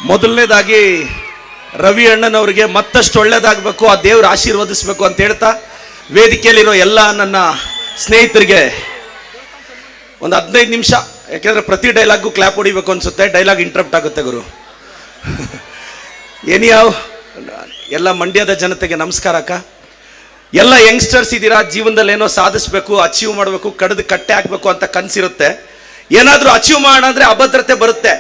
ಮೊದಲನೇದಾಗಿ ರವಿ ಅಣ್ಣನವರಿಗೆ ಮತ್ತಷ್ಟು ಒಳ್ಳೇದಾಗಬೇಕು, ಆ ದೇವ್ರ ಆಶೀರ್ವದಿಸಬೇಕು ಅಂತ ಹೇಳ್ತಾ ವೇದಿಕೆಯಲ್ಲಿರೋ ಎಲ್ಲ ನನ್ನ ಸ್ನೇಹಿತರಿಗೆ ಒಂದು 15 ನಿಮಿಷ, ಯಾಕೆಂದರೆ ಪ್ರತಿ ಡೈಲಾಗ್ಗೂ ಕ್ಲಾಪ್ ಹೊಡಿಬೇಕು ಅನ್ಸುತ್ತೆ, ಡೈಲಾಗ್ ಇಂಟ್ರಪ್ಟ್ ಆಗುತ್ತೆ ಗುರು. ಏನಿಯಾವ್ ಎಲ್ಲ ಮಂಡ್ಯದ ಜನತೆಗೆ ನಮಸ್ಕಾರ ಅಕ್ಕ. ಎಲ್ಲ ಯಂಗ್ಸ್ಟರ್ಸ್ ಇದ್ದೀರಾ, ಜೀವನದಲ್ಲಿ ಏನೋ ಸಾಧಿಸಬೇಕು, ಅಚೀವ್ ಮಾಡಬೇಕು, ಕಡ್ದು ಕಟ್ಟೆ ಹಾಕಬೇಕು ಅಂತ ಕನಸಿರುತ್ತೆ. ಏನಾದರೂ ಅಚೀವ್ ಮಾಡೋಣ ಅಭದ್ರತೆ ಬರುತ್ತೆ.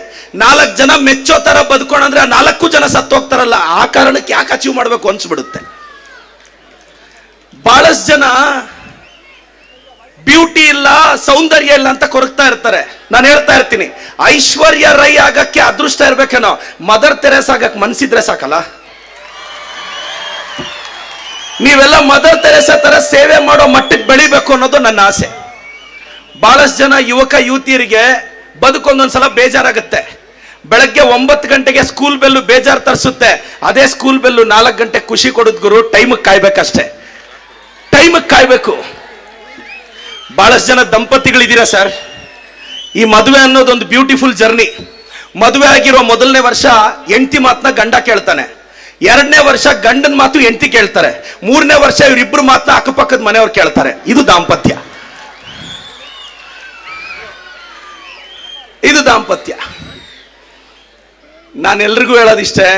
4 ಜನ ಮೆಚ್ಚೋ ಥರ ಬದುಕೋಣಂದ್ರೆ 4 ಜನ ಸತ್ತು ಹೋಗ್ತಾರಲ್ಲ, ಆ ಕಾರಣಕ್ಕೆ ಯಾಕೆ ಅಚೀವ್ ಮಾಡಬೇಕು ಅನ್ಸ್ಬಿಡುತ್ತೆ. ಬಹಳಷ್ಟು ಜನ ಬ್ಯೂಟಿ ಇಲ್ಲ, ಸೌಂದರ್ಯ ಇಲ್ಲ ಅಂತ ಕೊರಗ್ತಾ ಇರ್ತಾರೆ. ನಾನು ಹೇಳ್ತಾ ಇರ್ತೀನಿ, ಐಶ್ವರ್ಯ ರೈ ಆಗಕ್ಕೆ ಅದೃಷ್ಟ ಇರ್ಬೇಕೇನೋ, ಮದರ್ ತೆರೇಸಾ ಆಗಕ್ಕೆ ಮನ್ಸಿದ್ರೆ ಸಾಕಲ್ಲ. ನೀವೆಲ್ಲ ಮದರ್ ತೆರೇಸಾ ತರ ಸೇವೆ ಮಾಡೋ ಮಟ್ಟಕ್ಕೆ ಬೆಳಿಬೇಕು ಅನ್ನೋದು ನನ್ನ ಆಸೆ. ಬಹಳಷ್ಟು ಜನ ಯುವಕ ಯುವತಿಯರಿಗೆ ಬದುಕೊಂದೊಂದ್ಸಲ ಬೇಜಾರಾಗುತ್ತೆ. ಬೆಳಗ್ಗೆ 9 ಗಂಟೆಗೆ ಸ್ಕೂಲ್ ಬೆಲ್ಲು ಬೇಜಾರು ತರಿಸುತ್ತೆ, ಅದೇ ಸ್ಕೂಲ್ ಬೆಲ್ಲು 4 ಗಂಟೆ ಖುಷಿ ಕೊಡುದ್ ಗುರು. ಟೈಮಿಗೆ ಕಾಯ್ಬೇಕಷ್ಟೇ, ಟೈಮಿಗೆ ಕಾಯ್ಬೇಕು. ಬಹಳಷ್ಟು ಜನ ದಂಪತಿಗಳಿದ್ದೀರಾ ಸರ್. ಈ ಮದುವೆ ಅನ್ನೋದೊಂದು ಬ್ಯೂಟಿಫುಲ್ ಜರ್ನಿ. ಮದುವೆ ಆಗಿರೋ ಮೊದಲನೇ ವರ್ಷ ಹೆಂಡತಿ ಮಾತನ್ನ ಗಂಡ ಕೇಳ್ತಾನೆ, 2ನೇ ವರ್ಷ ಗಂಡನ ಮಾತು ಹೆಂಡತಿ ಕೇಳ್ತಾರೆ, 3ನೇ ವರ್ಷ ಇವರಿಬ್ಬರು ಮಾತನ್ನ ಅಕ್ಕಪಕ್ಕದ ಮನೆಯವ್ರು ಕೇಳ್ತಾರೆ. ಇದು ದಾಂಪತ್ಯ, ಇದು ದಾಂಪತ್ಯ. ನಾನೆಲ್ರಿಗೂ ಹೇಳೋದಿಷ್ಟೇ,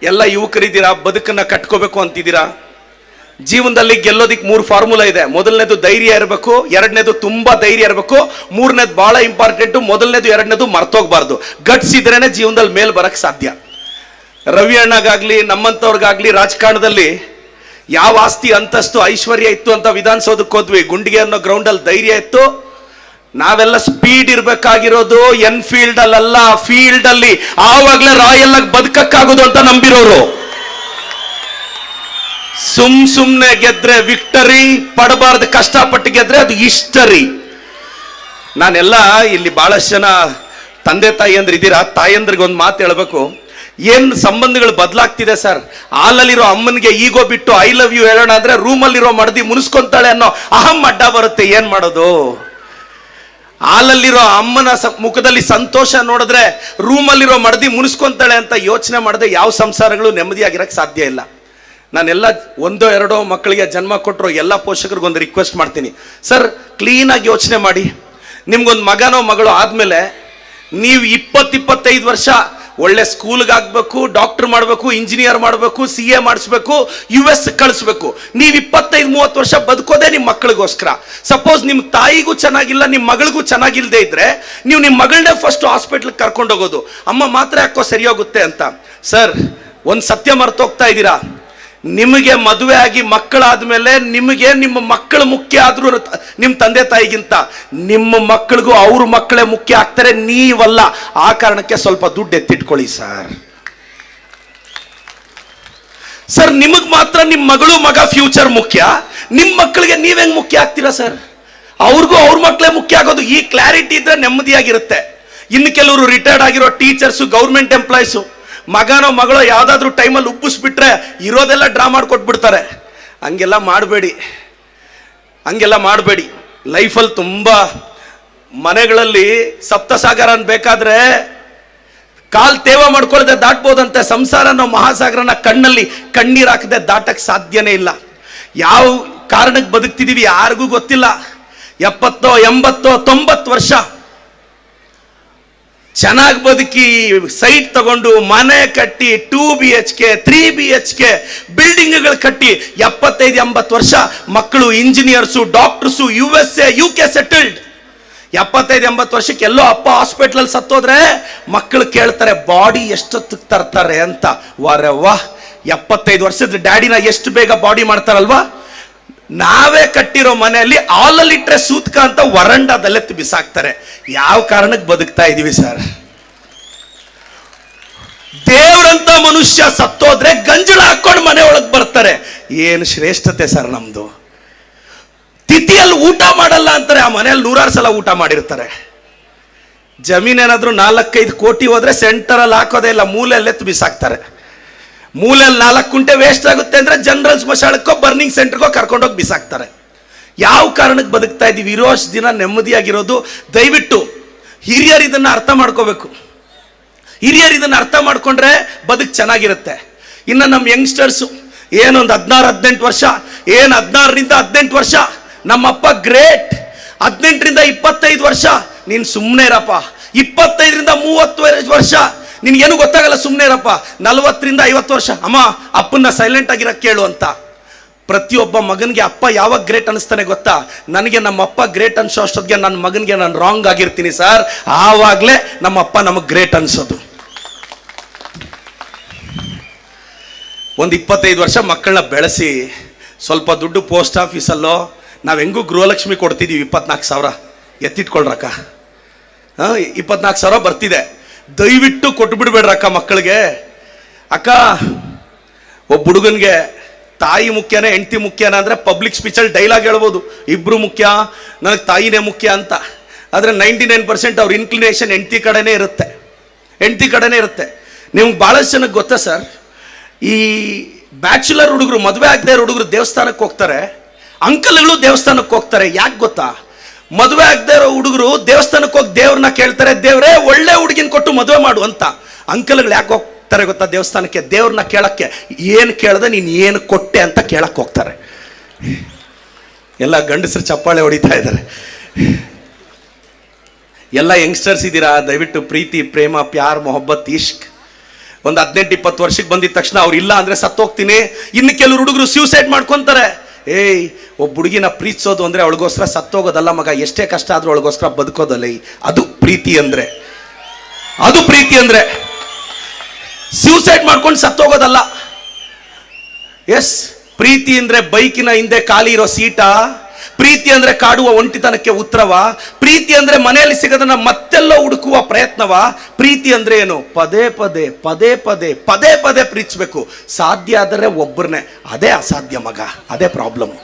ಎಲ್ಲ ಯುವಕರಿದ್ದೀರಾ, ಬದುಕನ್ನ ಕಟ್ಕೋಬೇಕು ಅಂತಿದ್ದೀರಾ. ಜೀವನದಲ್ಲಿ ಗೆಲ್ಲೋದಿಕ್ 3 ಫಾರ್ಮುಲಾ ಇದೆ. ಮೊದಲನೇದು ಧೈರ್ಯ ಇರಬೇಕು, 2ನೇದು ತುಂಬಾ ಧೈರ್ಯ ಇರಬೇಕು, 3ನೇದು ಬಹಳ ಇಂಪಾರ್ಟೆಂಟ್, ಮೊದಲನೇದು 2ನೇದು ಮರ್ತೋಗ್ಬಾರ್ದು. ಗಟ್ಸ್ ಇದ್ರೇನೆ ಜೀವನದಲ್ಲಿ ಮೇಲ್ ಬರಕ್ ಸಾಧ್ಯ. ರವಿ ಅಣ್ಣಗಾಗ್ಲಿ ನಮ್ಮಂತವ್ರಿಗಾಗ್ಲಿ ರಾಜಕಾರಣದಲ್ಲಿ ಯಾವ ಆಸ್ತಿ ಅಂತಸ್ತು ಐಶ್ವರ್ಯ ಇತ್ತು ಅಂತ ವಿಧಾನಸೌಧಕ್ಕೆ ಹೋದ್ವಿ, ಗುಂಡಿಗೆ ಅನ್ನೋ ಗ್ರೌಂಡಲ್ಲಿ ಧೈರ್ಯ ಇತ್ತು. ನಾವೆಲ್ಲ ಸ್ಪೀಡ್ ಇರ್ಬೇಕಾಗಿರೋದು ಎನ್ಫೀಲ್ಡ್ ಅಲ್ಲ, ಫೀಲ್ಡ್ ಅಲ್ಲಿ. ಆವಾಗ್ಲೇ ರಾಯಲ್ ಆಗಿ ಬದುಕಕ್ಕಾಗೋದು ಅಂತ ನಂಬಿರೋರು. ಸುಮ್ನೆ ಗೆದ್ರೆ ವಿಕ್ಟರಿ, ಪಡಬಾರ್ದು ಕಷ್ಟಪಟ್ಟು ಗೆದ್ರೆ ಅದು ಹಿಸ್ಟರಿ. ನಾನೆಲ್ಲ ಇಲ್ಲಿ ಬಹಳಷ್ಟು ಜನ ತಂದೆ ತಾಯಿ ಅಂದ್ರೆ ಇದ್ದೀರಾ, ತಾಯಂದ್ರಿಗೆ ಒಂದು ಮಾತು ಹೇಳ್ಬೇಕು. ಏನ್ ಸಂಬಂಧಗಳು ಬದಲಾಗ್ತಿದೆ ಸರ್. ಹಾಲಲ್ಲಿರೋ ಅಮ್ಮನಿಗೆ ಈಗೋ ಬಿಟ್ಟು ಐ ಲವ್ ಯು ಹೇಳೋಣ ಅಂದ್ರೆ ರೂಮಲ್ಲಿರೋ ಮಡದಿ ಮುನಿಸ್ಕೊಂತಾಳೆ ಅನ್ನೋ ಅಹಂ ಅಡ್ಡ ಬರುತ್ತೆ. ಏನ್ ಮಾಡೋದು? ಹಾಲಲ್ಲಿರೋ ಅಮ್ಮನ ಮುಖದಲ್ಲಿ ಸಂತೋಷ ನೋಡಿದ್ರೆ ರೂಮಲ್ಲಿರೋ ಮಡದಿ ಮುನಿಸ್ಕೊಂತಾಳೆ ಅಂತ ಯೋಚನೆ ಮಾಡದೆ ಯಾವ ಸಂಸಾರಗಳು ನೆಮ್ಮದಿಯಾಗಿರಕ್ಕೆ ಸಾಧ್ಯ ಇಲ್ಲ. ನಾನೆಲ್ಲ 1-2 ಮಕ್ಕಳಿಗೆ ಜನ್ಮ ಕೊಟ್ಟರು ಎಲ್ಲ ಪೋಷಕರಿಗೊಂದು ರಿಕ್ವೆಸ್ಟ್ ಮಾಡ್ತೀನಿ, ಸರ್ ಕ್ಲೀನಾಗಿ ಯೋಚನೆ ಮಾಡಿ. ನಿಮ್ಗೊಂದು ಮಗನೋ ಮಗಳು ಆದ್ಮೇಲೆ ನೀವು 20-25 ವರ್ಷ ಒಳ್ಳೆ ಸ್ಕೂಲ್ಗೆ ಹಾಕ್ಬೇಕು, ಡಾಕ್ಟರ್ ಮಾಡಬೇಕು, ಇಂಜಿನಿಯರ್ ಮಾಡಬೇಕು, CA ಮಾಡಿಸ್ಬೇಕು, US ಕಳಿಸ್ಬೇಕು. ನೀವು 25-30 ವರ್ಷ ಬದುಕೋದೇ ನಿಮ್ಮ ಮಕ್ಕಳಿಗೋಸ್ಕರ. ಸಪೋಸ್ ನಿಮ್ಮ ತಾಯಿಗೂ ಚೆನ್ನಾಗಿಲ್ಲ, ನಿಮ್ಮ ಮಗಳಿಗೂ ಚೆನ್ನಾಗಿಲ್ಲದೆ ಇದ್ರೆ ನೀವು ನಿಮ್ಮ ಮಗಳನ್ನೇ ಫಸ್ಟ್ ಹಾಸ್ಪಿಟ್ಲಿಗೆ ಕರ್ಕೊಂಡು ಹೋಗೋದು, ಅಮ್ಮ ಮಾತ್ರೆ ಹಾಕೋ ಸರಿ ಹೋಗುತ್ತೆ ಅಂತ. ಸರ್ ಒಂದು ಸತ್ಯ ಮರ್ತೋಗ್ತಾ ಇದ್ದೀರಾ. ನಿಮಗೆ ಮದುವೆ ಆಗಿ ಮಕ್ಕಳಾದ್ಮೇಲೆ ನಿಮಗೆ ನಿಮ್ಮ ಮಕ್ಕಳು ಮುಖ್ಯ ಆದ್ರೂ ನಿಮ್ಮ ತಂದೆ ತಾಯಿಗಿಂತ ನಿಮ್ಮ ಮಕ್ಕಳಿಗೂ ಅವ್ರ ಮಕ್ಕಳೇ ಮುಖ್ಯ ಆಗ್ತಾರೆ, ನೀವಲ್ಲ. ಆ ಕಾರಣಕ್ಕೆ ಸ್ವಲ್ಪ ದುಡ್ಡು ಎತ್ತಿಟ್ಕೊಳ್ಳಿ ಸರ್. ಸರ್ ನಿಮಗ್ ಮಾತ್ರ ನಿಮ್ಮ ಮಗಳು ಮಗ ಫ್ಯೂಚರ್ ಮುಖ್ಯ, ನಿಮ್ಮ ಮಕ್ಕಳಿಗೆ ನೀವ್ ಹೆಂಗ್ ಮುಖ್ಯ ಆಗ್ತೀರಾ ಸರ್? ಅವ್ರಿಗೂ ಅವ್ರ ಮಕ್ಕಳೇ ಮುಖ್ಯ ಆಗೋದು. ಈ ಕ್ಲಾರಿಟಿ ಇದ್ರೆ ನೆಮ್ಮದಿಯಾಗಿರುತ್ತೆ. ಇನ್ನು ಕೆಲವರು ರಿಟೈರ್ಡ್ ಆಗಿರೋ ಟೀಚರ್ಸು, ಗೌರ್ಮೆಂಟ್ ಎಂಪ್ಲಾಯೀಸು, ಮಗನೋ ಮಗಳೋ ಯಾವ್ದಾದ್ರು ಟೈಮಲ್ಲಿ ಉಬ್ಬಿಸ್ಬಿಟ್ರೆ ಇರೋದೆಲ್ಲ ಡ್ರಾ ಮಾಡಿಕೊಟ್ಬಿಡ್ತಾರೆ. ಹಂಗೆಲ್ಲ ಮಾಡಬೇಡಿ, ಹಂಗೆಲ್ಲ ಮಾಡಬೇಡಿ. ಲೈಫಲ್ಲಿ ತುಂಬಾ ಮನೆಗಳಲ್ಲಿ ಸಪ್ತಸಾಗರ ಬೇಕಾದ್ರೆ ಕಾಲ್ ತೇವ ಮಾಡ್ಕೊಳ್ಳದೆ ದಾಟ್ಬೋದಂತೆ. ಸಂಸಾರ ಅನ್ನೋ ಮಹಾಸಾಗರನ ಕಣ್ಣಲ್ಲಿ ಕಣ್ಣೀರು ಹಾಕದೆ ದಾಟಕ್ಕೆ ಸಾಧ್ಯನೇ ಇಲ್ಲ. ಯಾವ ಕಾರಣಕ್ಕೆ ಬದುಕ್ತಿದೀವಿ ಯಾರಿಗೂ ಗೊತ್ತಿಲ್ಲ. 70, 80, 90 ವರ್ಷ ಚೆನ್ನಾಗಿ ಬದುಕಿ ಸೈಟ್ ತಗೊಂಡು ಮನೆ ಕಟ್ಟಿ 2 BHK 3 BHK ಬಿಲ್ಡಿಂಗ್ಗಳು ಕಟ್ಟಿ 75-80 ವರ್ಷ ಮಕ್ಕಳು engineers, doctors, USA UK settled. 75-80 ವರ್ಷಕ್ಕೆ ಎಲ್ಲೋ ಅಪ್ಪ ಹಾಸ್ಪಿಟ್ಲಲ್ಲಿ ಸತ್ತೋದ್ರೆ ಮಕ್ಕಳು ಕೇಳ್ತಾರೆ ಬಾಡಿ ಎಷ್ಟೊತ್ತಿಗೆ ತರ್ತಾರೆ ಅಂತ. ವಾರವ್ವ, 75 ವರ್ಷದ ಡ್ಯಾಡಿನ ಎಷ್ಟು ಬೇಗ ಬಾಡಿ ಮಾಡ್ತಾರಲ್ವಾ. ನಾವೇ ಕಟ್ಟಿರೋ ಮನೆಯಲ್ಲಿ ಹಾಲಲ್ಲಿಟ್ರೆ ಸೂತ್ಕ ಅಂತ ವರಂಡಾದಲ್ಲೆತ್ತು ಬಿಸಾಕ್ತಾರೆ. ಯಾವ ಕಾರಣಕ್ಕೆ ಬದುಕ್ತಾ ಇದೀವಿ ಸರ್? ದೇವ್ರಂತ ಮನುಷ್ಯ ಸತ್ತೋದ್ರೆ ಗಂಜಳ ಹಾಕೊಂಡು ಮನೆ ಒಳಗೆ ಬರ್ತಾರೆ. ಏನು ಶ್ರೇಷ್ಠತೆ ಸರ್ ನಮ್ದು. ತಿಥಿಯಲ್ಲಿ ಊಟ ಮಾಡಲ್ಲ ಅಂತಾರೆ, ಆ ಮನೆಯಲ್ಲಿ 100 ಸಲ ಊಟ ಮಾಡಿರ್ತಾರೆ. ಜಮೀನೇನಾದ್ರೂ 4-5 ಕೋಟಿ ಹೋದ್ರೆ ಸೆಂಟರಲ್ಲಿ ಹಾಕೋದೇ ಇಲ್ಲ, ಮೂಲೆಯಲ್ಲೆತ್ತು ಬಿಸಾಕ್ತಾರೆ. ಮೂಲೆಯಲ್ಲಿ 4 ಕುಂಟೆ ವೇಸ್ಟ್ ಆಗುತ್ತೆ ಅಂದ್ರೆ ಜನರಲ್ ಸ್ಮಶಾನಕ್ಕೋ ಬರ್ನಿಂಗ್ ಸೆಂಟರ್ಗೋ ಕರ್ಕೊಂಡೋಗಿ ಬಿಸಾಕ್ತಾರೆ. ಯಾವ ಕಾರಣಕ್ಕೆ ಬದುಕ್ತಾ ಇದೀವಿ? ಇರೋಷ್ಟು ದಿನ ನೆಮ್ಮದಿಯಾಗಿರೋದು. ದಯವಿಟ್ಟು ಹಿರಿಯರು ಇದನ್ನ ಅರ್ಥ ಮಾಡ್ಕೋಬೇಕು. ಹಿರಿಯರು ಇದನ್ನು ಅರ್ಥ ಮಾಡ್ಕೊಂಡ್ರೆ ಬದುಕು ಚೆನ್ನಾಗಿರುತ್ತೆ. ಇನ್ನು ನಮ್ಮ ಯಂಗ್ಸ್ಟರ್ಸು ಏನೊಂದು 16-18 ವರ್ಷ, 16ರಿಂದ 18 ವರ್ಷ, ನಮ್ಮಪ್ಪ ಗ್ರೇಟ್. 18ರಿಂದ 25 ವರ್ಷ ನೀನು ಸುಮ್ಮನೆ ಇರಪ್ಪ. 25ರಿಂದ 30 ವರ್ಷ ನಿನ್ಗೇನು ಗೊತ್ತಾಗಲ್ಲ, ಸುಮ್ಮನೆ ಇರಪ್ಪ. 40ರಿಂದ 50 ವರ್ಷ, ಅಮ್ಮ ಅಪ್ಪನ್ನ ಸೈಲೆಂಟ್ ಆಗಿರಕ್ಕೆ ಕೇಳು ಅಂತ. ಪ್ರತಿಯೊಬ್ಬ ಮಗನಿಗೆ ಅಪ್ಪ ಯಾವಾಗ ಗ್ರೇಟ್ ಅನಿಸ್ತಾನೆ ಗೊತ್ತಾ? ನನಗೆ ನಮ್ಮ ಅಪ್ಪ ಗ್ರೇಟ್ ಅನ್ಸೋ ಅಷ್ಟೊತ್ತಿಗೆ ನನ್ನ ಮಗನಿಗೆ ನಾನು ರಾಂಗ್ ಆಗಿರ್ತೀನಿ ಸರ್, ಆವಾಗಲೇ ನಮ್ಮ ಅಪ್ಪ ನಮಗೆ ಗ್ರೇಟ್ ಅನ್ಸೋದು. ಒಂದು 25 ವರ್ಷ ಮಕ್ಕಳನ್ನ ಬೆಳೆಸಿ ಸ್ವಲ್ಪ ದುಡ್ಡು ಪೋಸ್ಟ್ ಆಫೀಸಲ್ಲೋ, ನಾವು ಹೆಂಗೂ ಗೃಹಲಕ್ಷ್ಮಿ ಕೊಡ್ತಿದ್ದೀವಿ 24,000 ಎತ್ತಿಟ್ಕೊಳ್ರಕ್ಕ. 24,000 ಬರ್ತಿದೆ, ದಯವಿಟ್ಟು ಕೊಟ್ಬಿಡ್ಬೇಡ್ರಕ್ಕ ಮಕ್ಕಳಿಗೆ. ಅಕ್ಕ, ಒಬ್ಬ ಹುಡುಗನಿಗೆ ತಾಯಿ ಮುಖ್ಯನೇ ಹೆಂಡತಿ ಮುಖ್ಯನ ಅಂದರೆ ಪಬ್ಲಿಕ್ ಸ್ಪೀಚಲ್ಲಿ ಡೈಲಾಗ್ ಹೇಳ್ಬೋದು, ಇಬ್ಬರು ಮುಖ್ಯ, ನನಗೆ ತಾಯಿನೇ ಮುಖ್ಯ ಅಂತ. ಆದರೆ 99% ಅವ್ರ ಇನ್ಕ್ಲಿನೇಷನ್ ಹೆಂಡತಿ ಕಡೆನೇ ಇರುತ್ತೆ, ಹೆಂಡತಿ ಕಡೆನೇ ಇರುತ್ತೆ. ನಿಮ್ಗೆ ಭಾಳಷ್ಟು ಜನಕ್ಕೆ ಗೊತ್ತಾ ಸರ್, ಈ ಬ್ಯಾಚುಲರ್ ಹುಡುಗರು, ಮದುವೆ ಆಗದೆ ಇರೋ ಹುಡುಗರು ದೇವಸ್ಥಾನಕ್ಕೆ ಹೋಗ್ತಾರೆ, ಅಂಕಲ್ಗಳು ದೇವಸ್ಥಾನಕ್ಕೆ ಹೋಗ್ತಾರೆ. ಯಾಕೆ ಗೊತ್ತಾ? ಮದುವೆ ಆಗದೆ ಇರೋ ಹುಡುಗರು ದೇವಸ್ಥಾನಕ್ಕೆ ಹೋಗಿ ದೇವ್ರನ್ನ ಕೇಳ್ತಾರೆ, ದೇವ್ರೇ ಒಳ್ಳೆ ಹುಡುಗಿನ ಕೊಟ್ಟು ಮದುವೆ ಮಾಡು ಅಂತ. ಅಂಕಲ್ಗಳು ಯಾಕೆ ಹೋಗ್ತಾರೆ ಗೊತ್ತಾ ದೇವಸ್ಥಾನಕ್ಕೆ? ದೇವ್ರನ್ನ ಕೇಳಕ್ಕೆ. ಏನು ಕೇಳದೆ ನೀನು ಏನು ಕೊಟ್ಟೆ ಅಂತ ಕೇಳಕ್ಕೆ ಹೋಗ್ತಾರೆ. ಎಲ್ಲ ಗಂಡಸರು ಚಪ್ಪಾಳೆ ಹೊಡಿತಾ ಇದ್ದಾರೆ. ಎಲ್ಲ ಯಂಗ್ಸ್ಟರ್ಸ್ ಇದ್ದೀರಾ, ದಯವಿಟ್ಟು ಪ್ರೀತಿ, ಪ್ರೇಮ, ಪ್ಯಾರ್, ಮೊಹಬ್ಬತ್, ಇಷ್ಕ್ ಒಂದು 18-20 ವರ್ಷಕ್ಕೆ ಬಂದಿದ ತಕ್ಷಣ ಅವ್ರು ಇಲ್ಲ ಅಂದರೆ ಸತ್ತೋಗ್ತೀನಿ. ಇನ್ನು ಕೆಲವರು ಹುಡುಗರು ಸ್ಯೂಸೈಡ್ ಮಾಡ್ಕೊತಾರೆ. ಏಯ್, ಒಬ್ಬ ಹುಡುಗಿನ ಪ್ರೀತಿಸೋದು ಅಂದರೆ ಅವಳಿಗೋಸ್ಕರ ಸತ್ತೋಗೋದಲ್ಲ ಮಗ, ಎಷ್ಟೇ ಕಷ್ಟ ಆದರೂ ಅವಳಿಗೋಸ್ಕರ ಬದುಕೋದಲ್ಲ. ಅದು ಪ್ರೀತಿ ಅಂದರೆ, ಅದು ಪ್ರೀತಿ ಅಂದರೆ ಸ್ಯೂಸೈಡ್ ಮಾಡ್ಕೊಂಡು ಸತ್ತೋಗೋದಲ್ಲ. ಎಸ್, ಪ್ರೀತಿ ಅಂದರೆ ಬೈಕಿನ ಹಿಂದೆ ಖಾಲಿ ಇರೋ ಸೀಟ, ಪ್ರೀತಿ ಅಂದರೆ ಕಾಡುವ ಒಂಟಿತನಕ್ಕೆ ಉತ್ತರವ, ಪ್ರೀತಿ ಅಂದರೆ ಮನೆಯಲ್ಲಿ ಸಿಗೋದನ್ನ ಮತ್ತೆಲ್ಲೋ ಹುಡುಕುವ ಪ್ರಯತ್ನವ, ಪ್ರೀತಿ ಅಂದರೆ ಏನು? ಪದೇ ಪದೇ ಪದೇ ಪದೇ ಪದೇ ಪದೇ ಪ್ರೀತಿಸ್ಬೇಕು. ಸಾಧ್ಯ ಆದರೆ ಒಬ್ಬರನ್ನೇ, ಅದೇ ಅಸಾಧ್ಯ ಮಗ, ಅದೇ ಪ್ರಾಬ್ಲಮ್.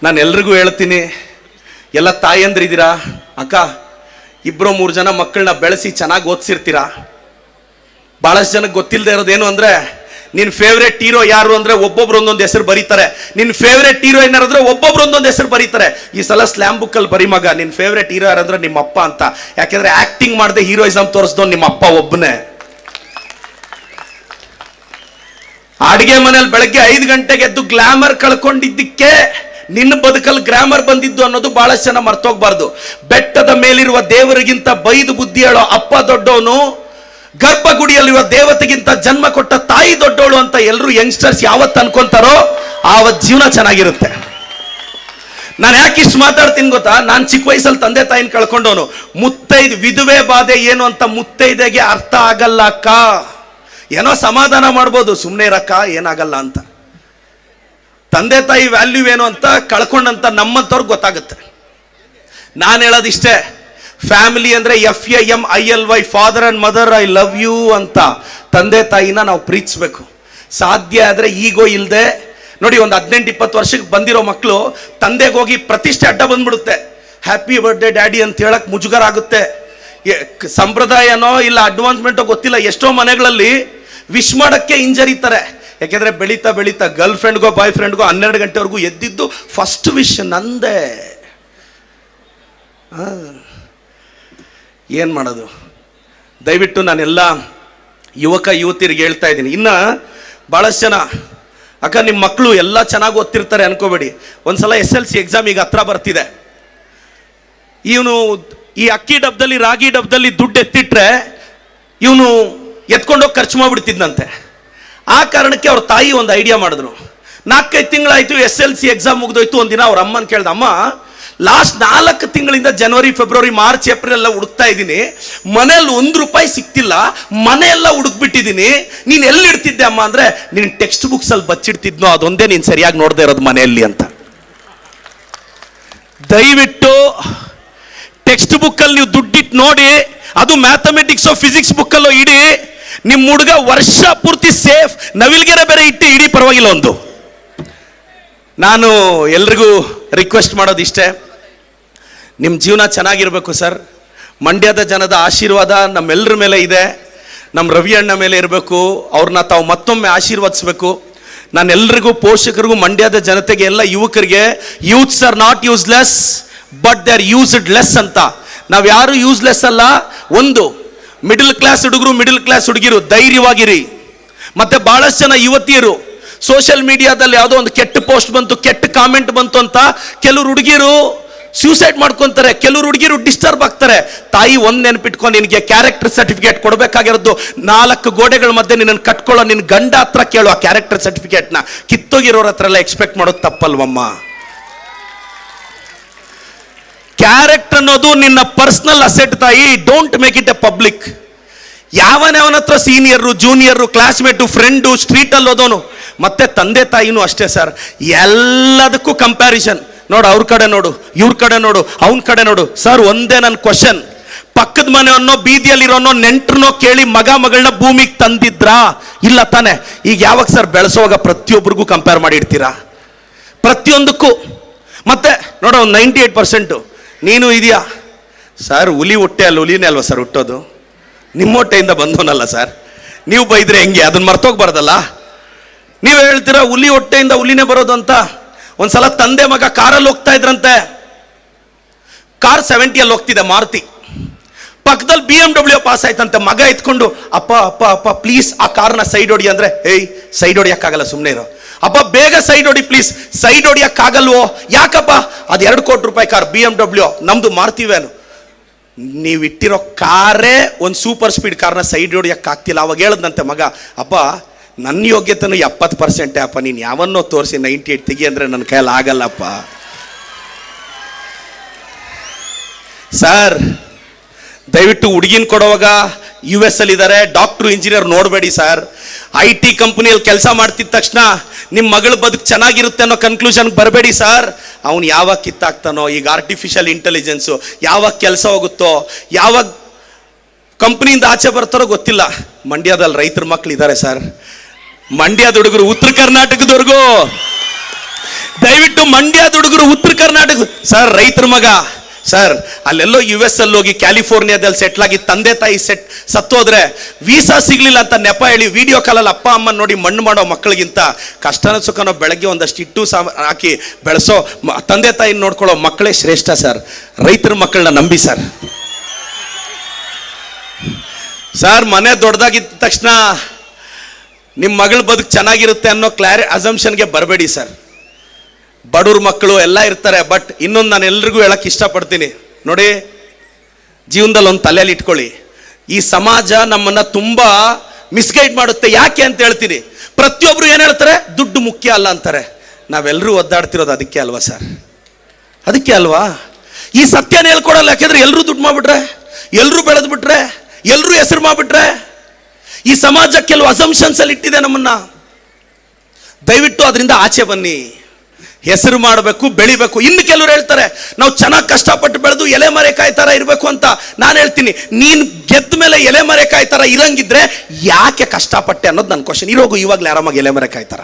ನಾನು ಎಲ್ರಿಗೂ ಹೇಳ್ತೀನಿ, ಎಲ್ಲ ತಾಯಂದ್ರಿದ್ದೀರಾ, ಅಕ್ಕ 2-3 ಜನ ಮಕ್ಕಳನ್ನ ಬೆಳೆಸಿ ಚೆನ್ನಾಗಿ ಓದಿಸಿರ್ತೀರಾ. ಭಾಳಷ್ಟು ಜನಕ್ಕೆ ಗೊತ್ತಿಲ್ಲದೆ ಇರೋದೇನು ಅಂದರೆ, ನಿನ್ನ ಫೇವ್ರೇಟ್ ಹೀರೋ ಯಾರು ಅಂದರೆ ಒಬ್ಬೊಬ್ರು ಒಂದೊಂದು ಹೆಸರು ಬರೀತಾರೆ, ನಿನ್ನ ಫೇವ್ರೇಟ್ ಹೀರೋಯಿನ್ ಯಾರಂದ್ರೆ ಒಬ್ಬೊಬ್ರು ಒಂದೊಂದು ಹೆಸರು ಬರೀತಾರೆ. ಈ ಸಲ ಸ್ಲ್ಯಾಮ್ ಬುಕ್ಕಲ್ಲಿ ಬರೀ ಮಗ, ನಿನ್ನ ಫೇವ್ರೇಟ್ ಹೀರೋ ಯಾರಂದ್ರೆ ನಿಮ್ಮ ಅಪ್ಪ ಅಂತ. ಯಾಕೆಂದ್ರೆ ಆಕ್ಟಿಂಗ್ ಮಾಡದೆ ಹೀರೋಯಿಸಮ್ ತೋರಿಸ್ದವ್ ನಿಮ್ಮ ಅಪ್ಪ ಒಬ್ಬನೇ. ಅಡಿಗೆ ಮನೇಲಿ ಬೆಳಗ್ಗೆ 5 ಗಂಟೆಗೆ ಎದ್ದು ಗ್ಲಾಮರ್ ಕಳ್ಕೊಂಡಿದ್ದಕ್ಕೆ ನಿನ್ನ ಬದುಕಲ್ಲಿ ಗ್ರಾಮರ್ ಬಂದಿದ್ದು ಅನ್ನೋದು ಬಹಳಷ್ಟು ಜನ ಮರ್ತೋಗ್ಬಾರ್ದು. ಬೆಟ್ಟದ ಮೇಲಿರುವ ದೇವರಿಗಿಂತ ಬೈದು ಬುದ್ಧಿ ಹೇಳೋ ಅಪ್ಪ ದೊಡ್ಡವನು, ಗರ್ಭಗುಡಿಯಲ್ಲಿರುವ ದೇವತೆಗಿಂತ ಜನ್ಮ ಕೊಟ್ಟ ತಾಯಿ ದೊಡ್ಡವಳು ಅಂತ ಎಲ್ಲರೂ ಯಂಗ್ಸ್ಟರ್ಸ್ ಯಾವತ್ತು ಅನ್ಕೊಂತಾರೋ ಆವತ್ತು ಜೀವನ ಚೆನ್ನಾಗಿರುತ್ತೆ. ನಾನು ಯಾಕೆ ಇಷ್ಟು ಮಾತಾಡ್ತೀನಿ ಗೊತ್ತಾ? ನಾನು ಚಿಕ್ಕ ವಯಸ್ಸಲ್ಲಿ ತಂದೆ ತಾಯಿನ ಕಳ್ಕೊಂಡವನು. ವಿಧವೆ ಬಾಧೆ ಏನು ಅಂತ ಮುತ್ತೈದೆಗೆ ಅರ್ಥ ಆಗಲ್ಲ ಅಕ್ಕ. ಏನೋ ಸಮಾಧಾನ ಮಾಡ್ಬೋದು, ಸುಮ್ಮನೆ ಇರಕ್ಕ, ಏನಾಗಲ್ಲ ಅಂತ. ತಂದೆ ತಾಯಿ ವ್ಯಾಲ್ಯೂ ಏನು ಅಂತ ಕಳ್ಕೊಂಡಂತ ನಮ್ಮಂತವ್ರಿಗೆ ಗೊತ್ತಾಗುತ್ತೆ. ನಾನು ಹೇಳೋದಿಷ್ಟೇ, ಫ್ಯಾಮಿಲಿ ಅಂದರೆ FAMILY, father and mother, I love you ಅಂತ ತಂದೆ ತಾಯಿನ ನಾವು ಪ್ರೀತಿಸ್ಬೇಕು. ಸಾಧ್ಯ ಆದರೆ ಈಗೋ ಇಲ್ಲದೆ ನೋಡಿ, ಒಂದು 18-20 ವರ್ಷಕ್ಕೆ ಬಂದಿರೋ ಮಕ್ಕಳು ತಂದೆಗೆ ಹೋಗಿ ಪ್ರತಿಷ್ಠೆ ಅಡ್ಡ ಬಂದ್ಬಿಡುತ್ತೆ. ಹ್ಯಾಪಿ ಬರ್ಡೇ ಡ್ಯಾಡಿ ಅಂತ ಹೇಳಕ್ ಮುಜುಗರ ಆಗುತ್ತೆ. ಸಂಪ್ರದಾಯನೋ ಇಲ್ಲ ಅಡ್ವಾನ್ಸ್ಮೆಂಟೋ ಗೊತ್ತಿಲ್ಲ, ಎಷ್ಟೋ ಮನೆಗಳಲ್ಲಿ ವಿಶ್ ಮಾಡೋಕ್ಕೆ ಹಿಂಜರಿತಾರೆ. ಯಾಕೆಂದ್ರೆ ಬೆಳೀತಾ ಬೆಳೀತಾ ಗರ್ಲ್ ಫ್ರೆಂಡ್ಗೋ ಬಾಯ್ ಫ್ರೆಂಡ್ಗೋ 12 ಗಂಟೆವರೆಗೂ ಎದ್ದಿದ್ದು ಫಸ್ಟ್ ವಿಶ್ ನಂದೇ. ಏನು ಮಾಡೋದು? ದಯವಿಟ್ಟು ನಾನೆಲ್ಲ ಯುವಕ ಯುವತಿಯರಿಗೆ ಹೇಳ್ತಾ ಇದ್ದೀನಿ. ಇನ್ನು ಭಾಳಷ್ಟು ಜನ, ಅಕ್ಕ ನಿಮ್ಮ ಮಕ್ಕಳು ಎಲ್ಲ ಚೆನ್ನಾಗಿ ಓದ್ತಿರ್ತಾರೆ ಅನ್ಕೋಬೇಡಿ. ಒಂದ್ಸಲ SLC ಎಕ್ಸಾಮ್ ಈಗ ಹತ್ರ ಬರ್ತಿದೆ. ಇವನು ಈ ಅಕ್ಕಿ ಡಬ್ಬದಲ್ಲಿ ರಾಗಿ ಡಬ್ಬದಲ್ಲಿ ದುಡ್ಡು ಎತ್ತಿಟ್ರೆ ಇವನು ಎತ್ಕೊಂಡೋಗಿ ಖರ್ಚು ಮಾಡಿಬಿಡ್ತಿದ್ನಂತೆ. ಆ ಕಾರಣಕ್ಕೆ ಅವ್ರ ತಾಯಿ ಒಂದು ಐಡಿಯಾ ಮಾಡಿದ್ರು. 4-5 ತಿಂಗಳಾಯ್ತು, SLC ಎಕ್ಸಾಮ್ ಮುಗಿದೋಯ್ತು. ಒಂದಿನ ಅವ್ರ ಅಮ್ಮನ ಕೇಳ್ದ, ಅಮ್ಮ ಲಾಸ್ಟ್ 4 ತಿಂಗಳಿಂದ ಜನವರಿ ಫೆಬ್ರವರಿ ಮಾರ್ಚ್ ಏಪ್ರಿಲ್ ಎಲ್ಲ ಹುಡುಕ್ತಾ ಇದ್ದೀನಿ, ಮನೇಲಿ ₹1 ಸಿಕ್ತಿಲ್ಲ, ಮನೆಯೆಲ್ಲ ಹುಡುಕ್ಬಿಟ್ಟಿದ್ದೀನಿ, ನೀನು ಎಲ್ಲಿ ಇಡ್ತಿದ್ದೆ ಅಮ್ಮ ಅಂದ್ರೆ, ನೀನು ಟೆಕ್ಸ್ಟ್ ಬುಕ್ಸ್ ಅಲ್ಲಿ ಬಚ್ಚಿಡ್ತಿದ್ನೋ ಅದೊಂದೇ ನೀನು ಸರಿಯಾಗಿ ನೋಡದೆ ಇರೋದು ಮನೆಯಲ್ಲಿ ಅಂತ. ದಯವಿಟ್ಟು ಟೆಕ್ಸ್ಟ್ ಬುಕ್ ಅಲ್ಲಿ ನೀವು ದುಡ್ಡಿಟ್ಟು ನೋಡಿ, ಅದು ಮ್ಯಾಥಮೆಟಿಕ್ಸ್ ಫಿಸಿಕ್ಸ್ ಬುಕ್ ಅಲ್ಲೋ ಇಡಿ, ನಿಮ್ಮ ಹುಡುಗ ವರ್ಷ ಪೂರ್ತಿ ಸೇಫ್. ನವಿಲ್ಗೆರೆ ಬೇರೆ ಇಟ್ಟು ಇಡೀ ಪರವಾಗಿಲ್ಲ. ಒಂದು ನಾನು ಎಲ್ರಿಗೂ ರಿಕ್ವೆಸ್ಟ್ ಮಾಡೋದಿಷ್ಟೇ, ನಿಮ್ಮ ಜೀವನ ಚೆನ್ನಾಗಿರ್ಬೇಕು ಸರ್. ಮಂಡ್ಯದ ಜನದ ಆಶೀರ್ವಾದ ನಮ್ಮೆಲ್ಲರ ಮೇಲೆ ಇದೆ, ನಮ್ಮ ರವಿ ಅಣ್ಣ ಮೇಲೆ ಇರಬೇಕು. ಅವ್ರನ್ನ ತಾವು ಮತ್ತೊಮ್ಮೆ ಆಶೀರ್ವದಿಸ್ಬೇಕು. ನಾನೆಲ್ಲರಿಗೂ, ಪೋಷಕರಿಗೂ, ಮಂಡ್ಯದ ಜನತೆಗೆ, ಎಲ್ಲ ಯುವಕರಿಗೆ, youths R not useless but they are used less ಅಂತ. ನಾವು ಯಾರು ಯೂಸ್ಲೆಸ್ ಅಲ್ಲ. ಒಂದು, ಮಿಡಲ್ ಕ್ಲಾಸ್ ಹುಡುಗರು, ಮಿಡಲ್ ಕ್ಲಾಸ್ ಹುಡುಗಿರು ಧೈರ್ಯವಾಗಿರಿ. ಮತ್ತೆ ಬಹಳಷ್ಟು ಜನ ಯುವತಿಯರು ಸೋಷಿಯಲ್ ಮೀಡಿಯಾದಲ್ಲಿ ಯಾವುದೋ ಒಂದು ಕೆಟ್ಟ ಪೋಸ್ಟ್ ಬಂತು, ಕೆಟ್ಟ ಕಾಮೆಂಟ್ ಬಂತು ಅಂತ ಕೆಲವರು ಹುಡುಗಿರು ಸೂಸೈಡ್ ಮಾಡ್ಕೊಂತಾರೆ, ಕೆಲವರು ಹುಡುಗಿರು ಡಿಸ್ಟರ್ಬ್ ಆಗ್ತಾರೆ. ತಾಯಿ ಒಂದ್ ನೆನಪಿಟ್ಕೊಂಡು, ನಿನಗೆ ಕ್ಯಾರೆಕ್ಟರ್ ಸರ್ಟಿಫಿಕೇಟ್ ಕೊಡಬೇಕಾಗಿರೋದು 4 ಗೋಡೆಗಳ ಮಧ್ಯೆ ನಿನ್ನನ್ನು ಕಟ್ಕೊಳ್ಳೋ ನಿನ್ನ ಗಂಡ ಹತ್ರ ಕೇಳು ಆ ಕ್ಯಾರೆಕ್ಟರ್ ಸರ್ಟಿಫಿಕೇಟ್ನ. ಕಿತ್ತೋಗಿರೋರ ಹತ್ರ ಎಲ್ಲ ಎಕ್ಸ್ಪೆಕ್ಟ್ ಮಾಡೋದು ತಪ್ಪಲ್ವಮ್ಮ. ಕ್ಯಾರೆಕ್ಟರ್ ಅನ್ನೋದು ನಿನ್ನ ಪರ್ಸನಲ್ ಅಸೆಟ್ ತಾಯಿ. Don't make it A public. ಯಾವನ ಹತ್ರ ಸೀನಿಯರು, ಜೂನಿಯರು, ಕ್ಲಾಸ್ಮೇಟು, ಫ್ರೆಂಡು, ಸ್ಟ್ರೀಟಲ್ಲಿ ಹೋದವನು, ಮತ್ತೆ ತಂದೆ ತಾಯಿನೂ ಅಷ್ಟೇ ಸರ್. ಎಲ್ಲದಕ್ಕೂ ಕಂಪ್ಯಾರಿಸನ್. ನೋಡು, ಅವ್ರ ಕಡೆ ನೋಡು, ಇವ್ರ ಕಡೆ ನೋಡು, ಅವನ ಕಡೆ ನೋಡು. ಸರ್, ಒಂದೇ ನನ್ನ ಕ್ವಶನ್, ಪಕ್ಕದ ಮನೆಯವನ್ನೋ ಬೀದಿಯಲ್ಲಿರೋನೋ ನೆಂಟ್ರನ್ನೋ ಕೇಳಿ ಮಗ ಮಗಳನ್ನ ಭೂಮಿಗೆ ತಂದಿದ್ರಾ? ಇಲ್ಲ ತಾನೆ. ಈಗ ಯಾವಾಗ ಸರ್ ಬೆಳೆಸೋವಾಗ ಪ್ರತಿಯೊಬ್ಬರಿಗೂ ಕಂಪೇರ್ ಮಾಡಿಡ್ತೀರಾ, ಪ್ರತಿಯೊಂದಕ್ಕೂ. ಮತ್ತೆ ನೋಡೋ, 98% ನೀನು ಇದೆಯಾ ಸರ್? ಹುಲಿ ಹೊಟ್ಟೆ ಅಲ್ಲಿ ಹುಲಿನೇ ಅಲ್ವಾ ಸರ್ ಹುಟ್ಟೋದು? ನಿಮ್ಮ ಹೊಟ್ಟೆಯಿಂದ ಬಂದವನಲ್ಲ ಸರ್. ನೀವು ಬೈದ್ರೆ ಹೆಂಗೆ? ಅದನ್ನ ಮರ್ತೋಗ್ಬಾರ್ದಲ್ಲ. ನೀವು ಹೇಳ್ತೀರಾ ಹುಲಿ ಹೊಟ್ಟೆಯಿಂದ ಹುಲಿನೇ ಬರೋದು ಅಂತ. ಒಂದ್ಸಲ ತಂದೆ ಮಗ ಕಾರಲ್ಲಿ ಹೋಗ್ತಾ ಇದ್ರಂತೆ. ಕಾರ್ 70 ಹೋಗ್ತಿದೆ, ಮಾರುತಿ. ಪಕ್ಕದಲ್ಲಿ BMW ಪಾಸ್ ಆಯ್ತಂತೆ. ಮಗ ಎತ್ಕೊಂಡು, ಅಪ್ಪ ಅಪ್ಪ ಅಪ್ಪ ಪ್ಲೀಸ್ ಆ ಕಾರ್ನ ಸೈಡ್ ಹೊಡಿ ಅಂದ್ರೆ, ಏಯ್ ಸೈಡ್ ಹೊಡಿಯಕ್ಕಾಗಲ್ಲ, ಸುಮ್ಮನೆ ಇರೋ. ಅಪ್ಪ ಬೇಗ ಸೈಡ್ ಹೊಡಿ ಪ್ಲೀಸ್. ಸೈಡ್ ಹೊಡಿಯಕ್ಕಾಗಲ್ವೋ? ಯಾಕಪ್ಪ? ಅದು 2 ಕೋಟಿ ರೂಪಾಯಿ ಕಾರ್, BMW. ನಮ್ದು ಮಾರುತಿ ವ್ಯಾನು. ನೀವು ಇಟ್ಟಿರೋ ಕಾರೇ ಒಂದು ಸೂಪರ್ ಸ್ಪೀಡ್ ಕಾರ್ನ ಸೈಡ್ ಹೊಡಿಯಕ್ಕಾಗ್ತಿಲ್ಲ. ಅವಾಗ ಹೇಳದ್ನಂತೆ ಮಗ, ಅಪ್ಪ ನನ್ನ ಯೋಗ್ಯತೆನೂ 70% ಅಪ್ಪ, ನೀನು ಯಾವನ್ನೋ ತೋರಿಸಿ 98 ತೆಗಿ ಅಂದರೆ ನನ್ನ ಕೈಯಲ್ಲಿ ಆಗಲ್ಲಪ್ಪ. ಸರ್, ದಯವಿಟ್ಟು ಹುಡುಗಿನ ಕೊಡುವಾಗ US ಅಲ್ಲಿ ಇದ್ದಾರೆ, ಡಾಕ್ಟ್ರು, ಇಂಜಿನಿಯರ್ ನೋಡಬೇಡಿ ಸರ್. IT ಕಂಪನಿಯಲ್ಲಿ ಕೆಲಸ ಮಾಡ್ತಿದ್ದ ತಕ್ಷಣ ನಿಮ್ಮ ಮಗಳ ಬದುಕು ಚೆನ್ನಾಗಿರುತ್ತೆ ಅನ್ನೋ ಕನ್ಕ್ಲೂಷನ್ಗೆ ಬರಬೇಡಿ ಸರ್. ಅವನು ಯಾವಾಗ ಕಿತ್ತಾಗ್ತಾನೋ, ಈಗ ಆರ್ಟಿಫಿಷಿಯಲ್ ಇಂಟೆಲಿಜೆನ್ಸು ಯಾವಾಗ ಕೆಲಸ ಹೋಗುತ್ತೋ, ಯಾವಾಗ ಕಂಪ್ನಿಯಿಂದ ಆಚೆ ಬರ್ತಾರೋ ಗೊತ್ತಿಲ್ಲ. ಮಂಡ್ಯದಲ್ಲಿ ರೈತರ ಮಕ್ಕಳು ಇದ್ದಾರೆ ಸರ್. ಮಂಡ್ಯದ ಹುಡುಗರು, ಉತ್ತರ ಕರ್ನಾಟಕದವರೆಗೂ ದಯವಿಟ್ಟು ಮಂಡ್ಯದ ಹುಡುಗರು, ಉತ್ತರ ಕರ್ನಾಟಕ ಸರ್, ರೈತರ ಮಗ ಸರ್, ಅಲ್ಲೆಲ್ಲೋ US ಅಲ್ಲಿ ಹೋಗಿ ಕ್ಯಾಲಿಫೋರ್ನಿಯಾದಲ್ಲಿ ಸೆಟ್ಲ್ ಆಗಿ ತಂದೆ ತಾಯಿ ಸತ್ತೋದ್ರೆ ವೀಸಾ ಸಿಗ್ಲಿಲ್ಲ ಅಂತ ನೆಪ ಹೇಳಿ ವಿಡಿಯೋ ಕಾಲಲ್ಲಿ ಅಪ್ಪ ಅಮ್ಮ ನೋಡಿ ಮಣ್ಣು ಮಾಡೋ ಮಕ್ಕಳಿಗಿಂತ ಕಷ್ಟನ ಸುಖನೋ ಬೆಳಗ್ಗೆ ಒಂದಷ್ಟು ಇಟ್ಟು ಹಾಕಿ ಬೆಳೆಸೋ ತಂದೆ ತಾಯಿ ನೋಡ್ಕೊಳ್ಳೋ ಮಕ್ಕಳೇ ಶ್ರೇಷ್ಠ ಸರ್. ರೈತರ ಮಕ್ಕಳನ್ನ ನಂಬಿ ಸರ್. ಸರ್, ಮನೆ ದೊಡ್ಡದಾಗಿದ್ದ ತಕ್ಷಣ ನಿಮ್ಮ ಮಗಳ ಬದುಕು ಚೆನ್ನಾಗಿರುತ್ತೆ ಅನ್ನೋ ಅಸಂಪ್ಷನ್ಗೆ ಬರಬೇಡಿ ಸರ್. ಬಡವ್ರ ಮಕ್ಕಳು ಎಲ್ಲ ಇರ್ತಾರೆ. ಬಟ್ ಇನ್ನೊಂದು ನಾನು ಎಲ್ರಿಗೂ ಹೇಳಕ್ಕೆ ಇಷ್ಟಪಡ್ತೀನಿ ನೋಡಿ, ಜೀವನದಲ್ಲಿ ಒಂದು ತಲೆಯಲ್ಲಿ ಇಟ್ಕೊಳ್ಳಿ, ಈ ಸಮಾಜ ನಮ್ಮನ್ನ ತುಂಬಾ ಮಿಸ್ಗೈಡ್ ಮಾಡುತ್ತೆ. ಯಾಕೆ ಅಂತ ಹೇಳ್ತೀನಿ. ಪ್ರತಿಯೊಬ್ರು ಏನು ಹೇಳ್ತಾರೆ? ದುಡ್ಡು ಮುಖ್ಯ ಅಲ್ಲ ಅಂತಾರೆ. ನಾವೆಲ್ಲರೂ ಒದ್ದಾಡ್ತಿರೋದು ಅದಕ್ಕೆ ಅಲ್ವಾ ಸರ್? ಅದಕ್ಕೆ ಅಲ್ವಾ? ಈ ಸತ್ಯನ ಹೇಳ್ಕೊಡಲ್ಲ. ಯಾಕೆಂದ್ರೆ ಎಲ್ಲರೂ ದುಡ್ಡು ಮಾಡ್ಬಿಟ್ರೆ, ಎಲ್ಲರೂ ಬೆಳೆದ್ಬಿಟ್ರೆ, ಎಲ್ಲರೂ ಹೆಸರು ಮಾಡ್ಬಿಟ್ರೆ, ಈ ಸಮಾಜ ಕೆಲವು ಅಸಂಪ್ಷನ್ಸ್ ಅಲ್ಲಿ ಇಟ್ಟಿದೆ ನಮ್ಮನ್ನ. ದಯವಿಟ್ಟು ಅದರಿಂದ ಆಚೆ ಬನ್ನಿ. ಹೆಸರು ಮಾಡಬೇಕು, ಬೆಳಿಬೇಕು. ಇನ್ನು ಕೆಲವರು ಹೇಳ್ತಾರೆ ನಾವು ಚೆನ್ನಾಗಿ ಕಷ್ಟಪಟ್ಟು ಬೆಳೆದು ಎಲೆ ಮರೆಕಾಯಿ ತರ ಇರಬೇಕು ಅಂತ. ನಾನು ಹೇಳ್ತೀನಿ, ನೀನ್ ಗೆದ್ದ ಮೇಲೆ ಎಲೆ ಮರೆಕಾಯಿ ತರ ಇರಂಗಿದ್ರೆ ಯಾಕೆ ಕಷ್ಟಪಟ್ಟೆ ಅನ್ನೋದು ನನ್ನ ಕ್ವಶನ್. ಇರೋಗು ಇವಾಗಲೇ ಆರಾಮಾಗಿ ಎಲೆ ಮರೆಕಾಯಿ ತರ.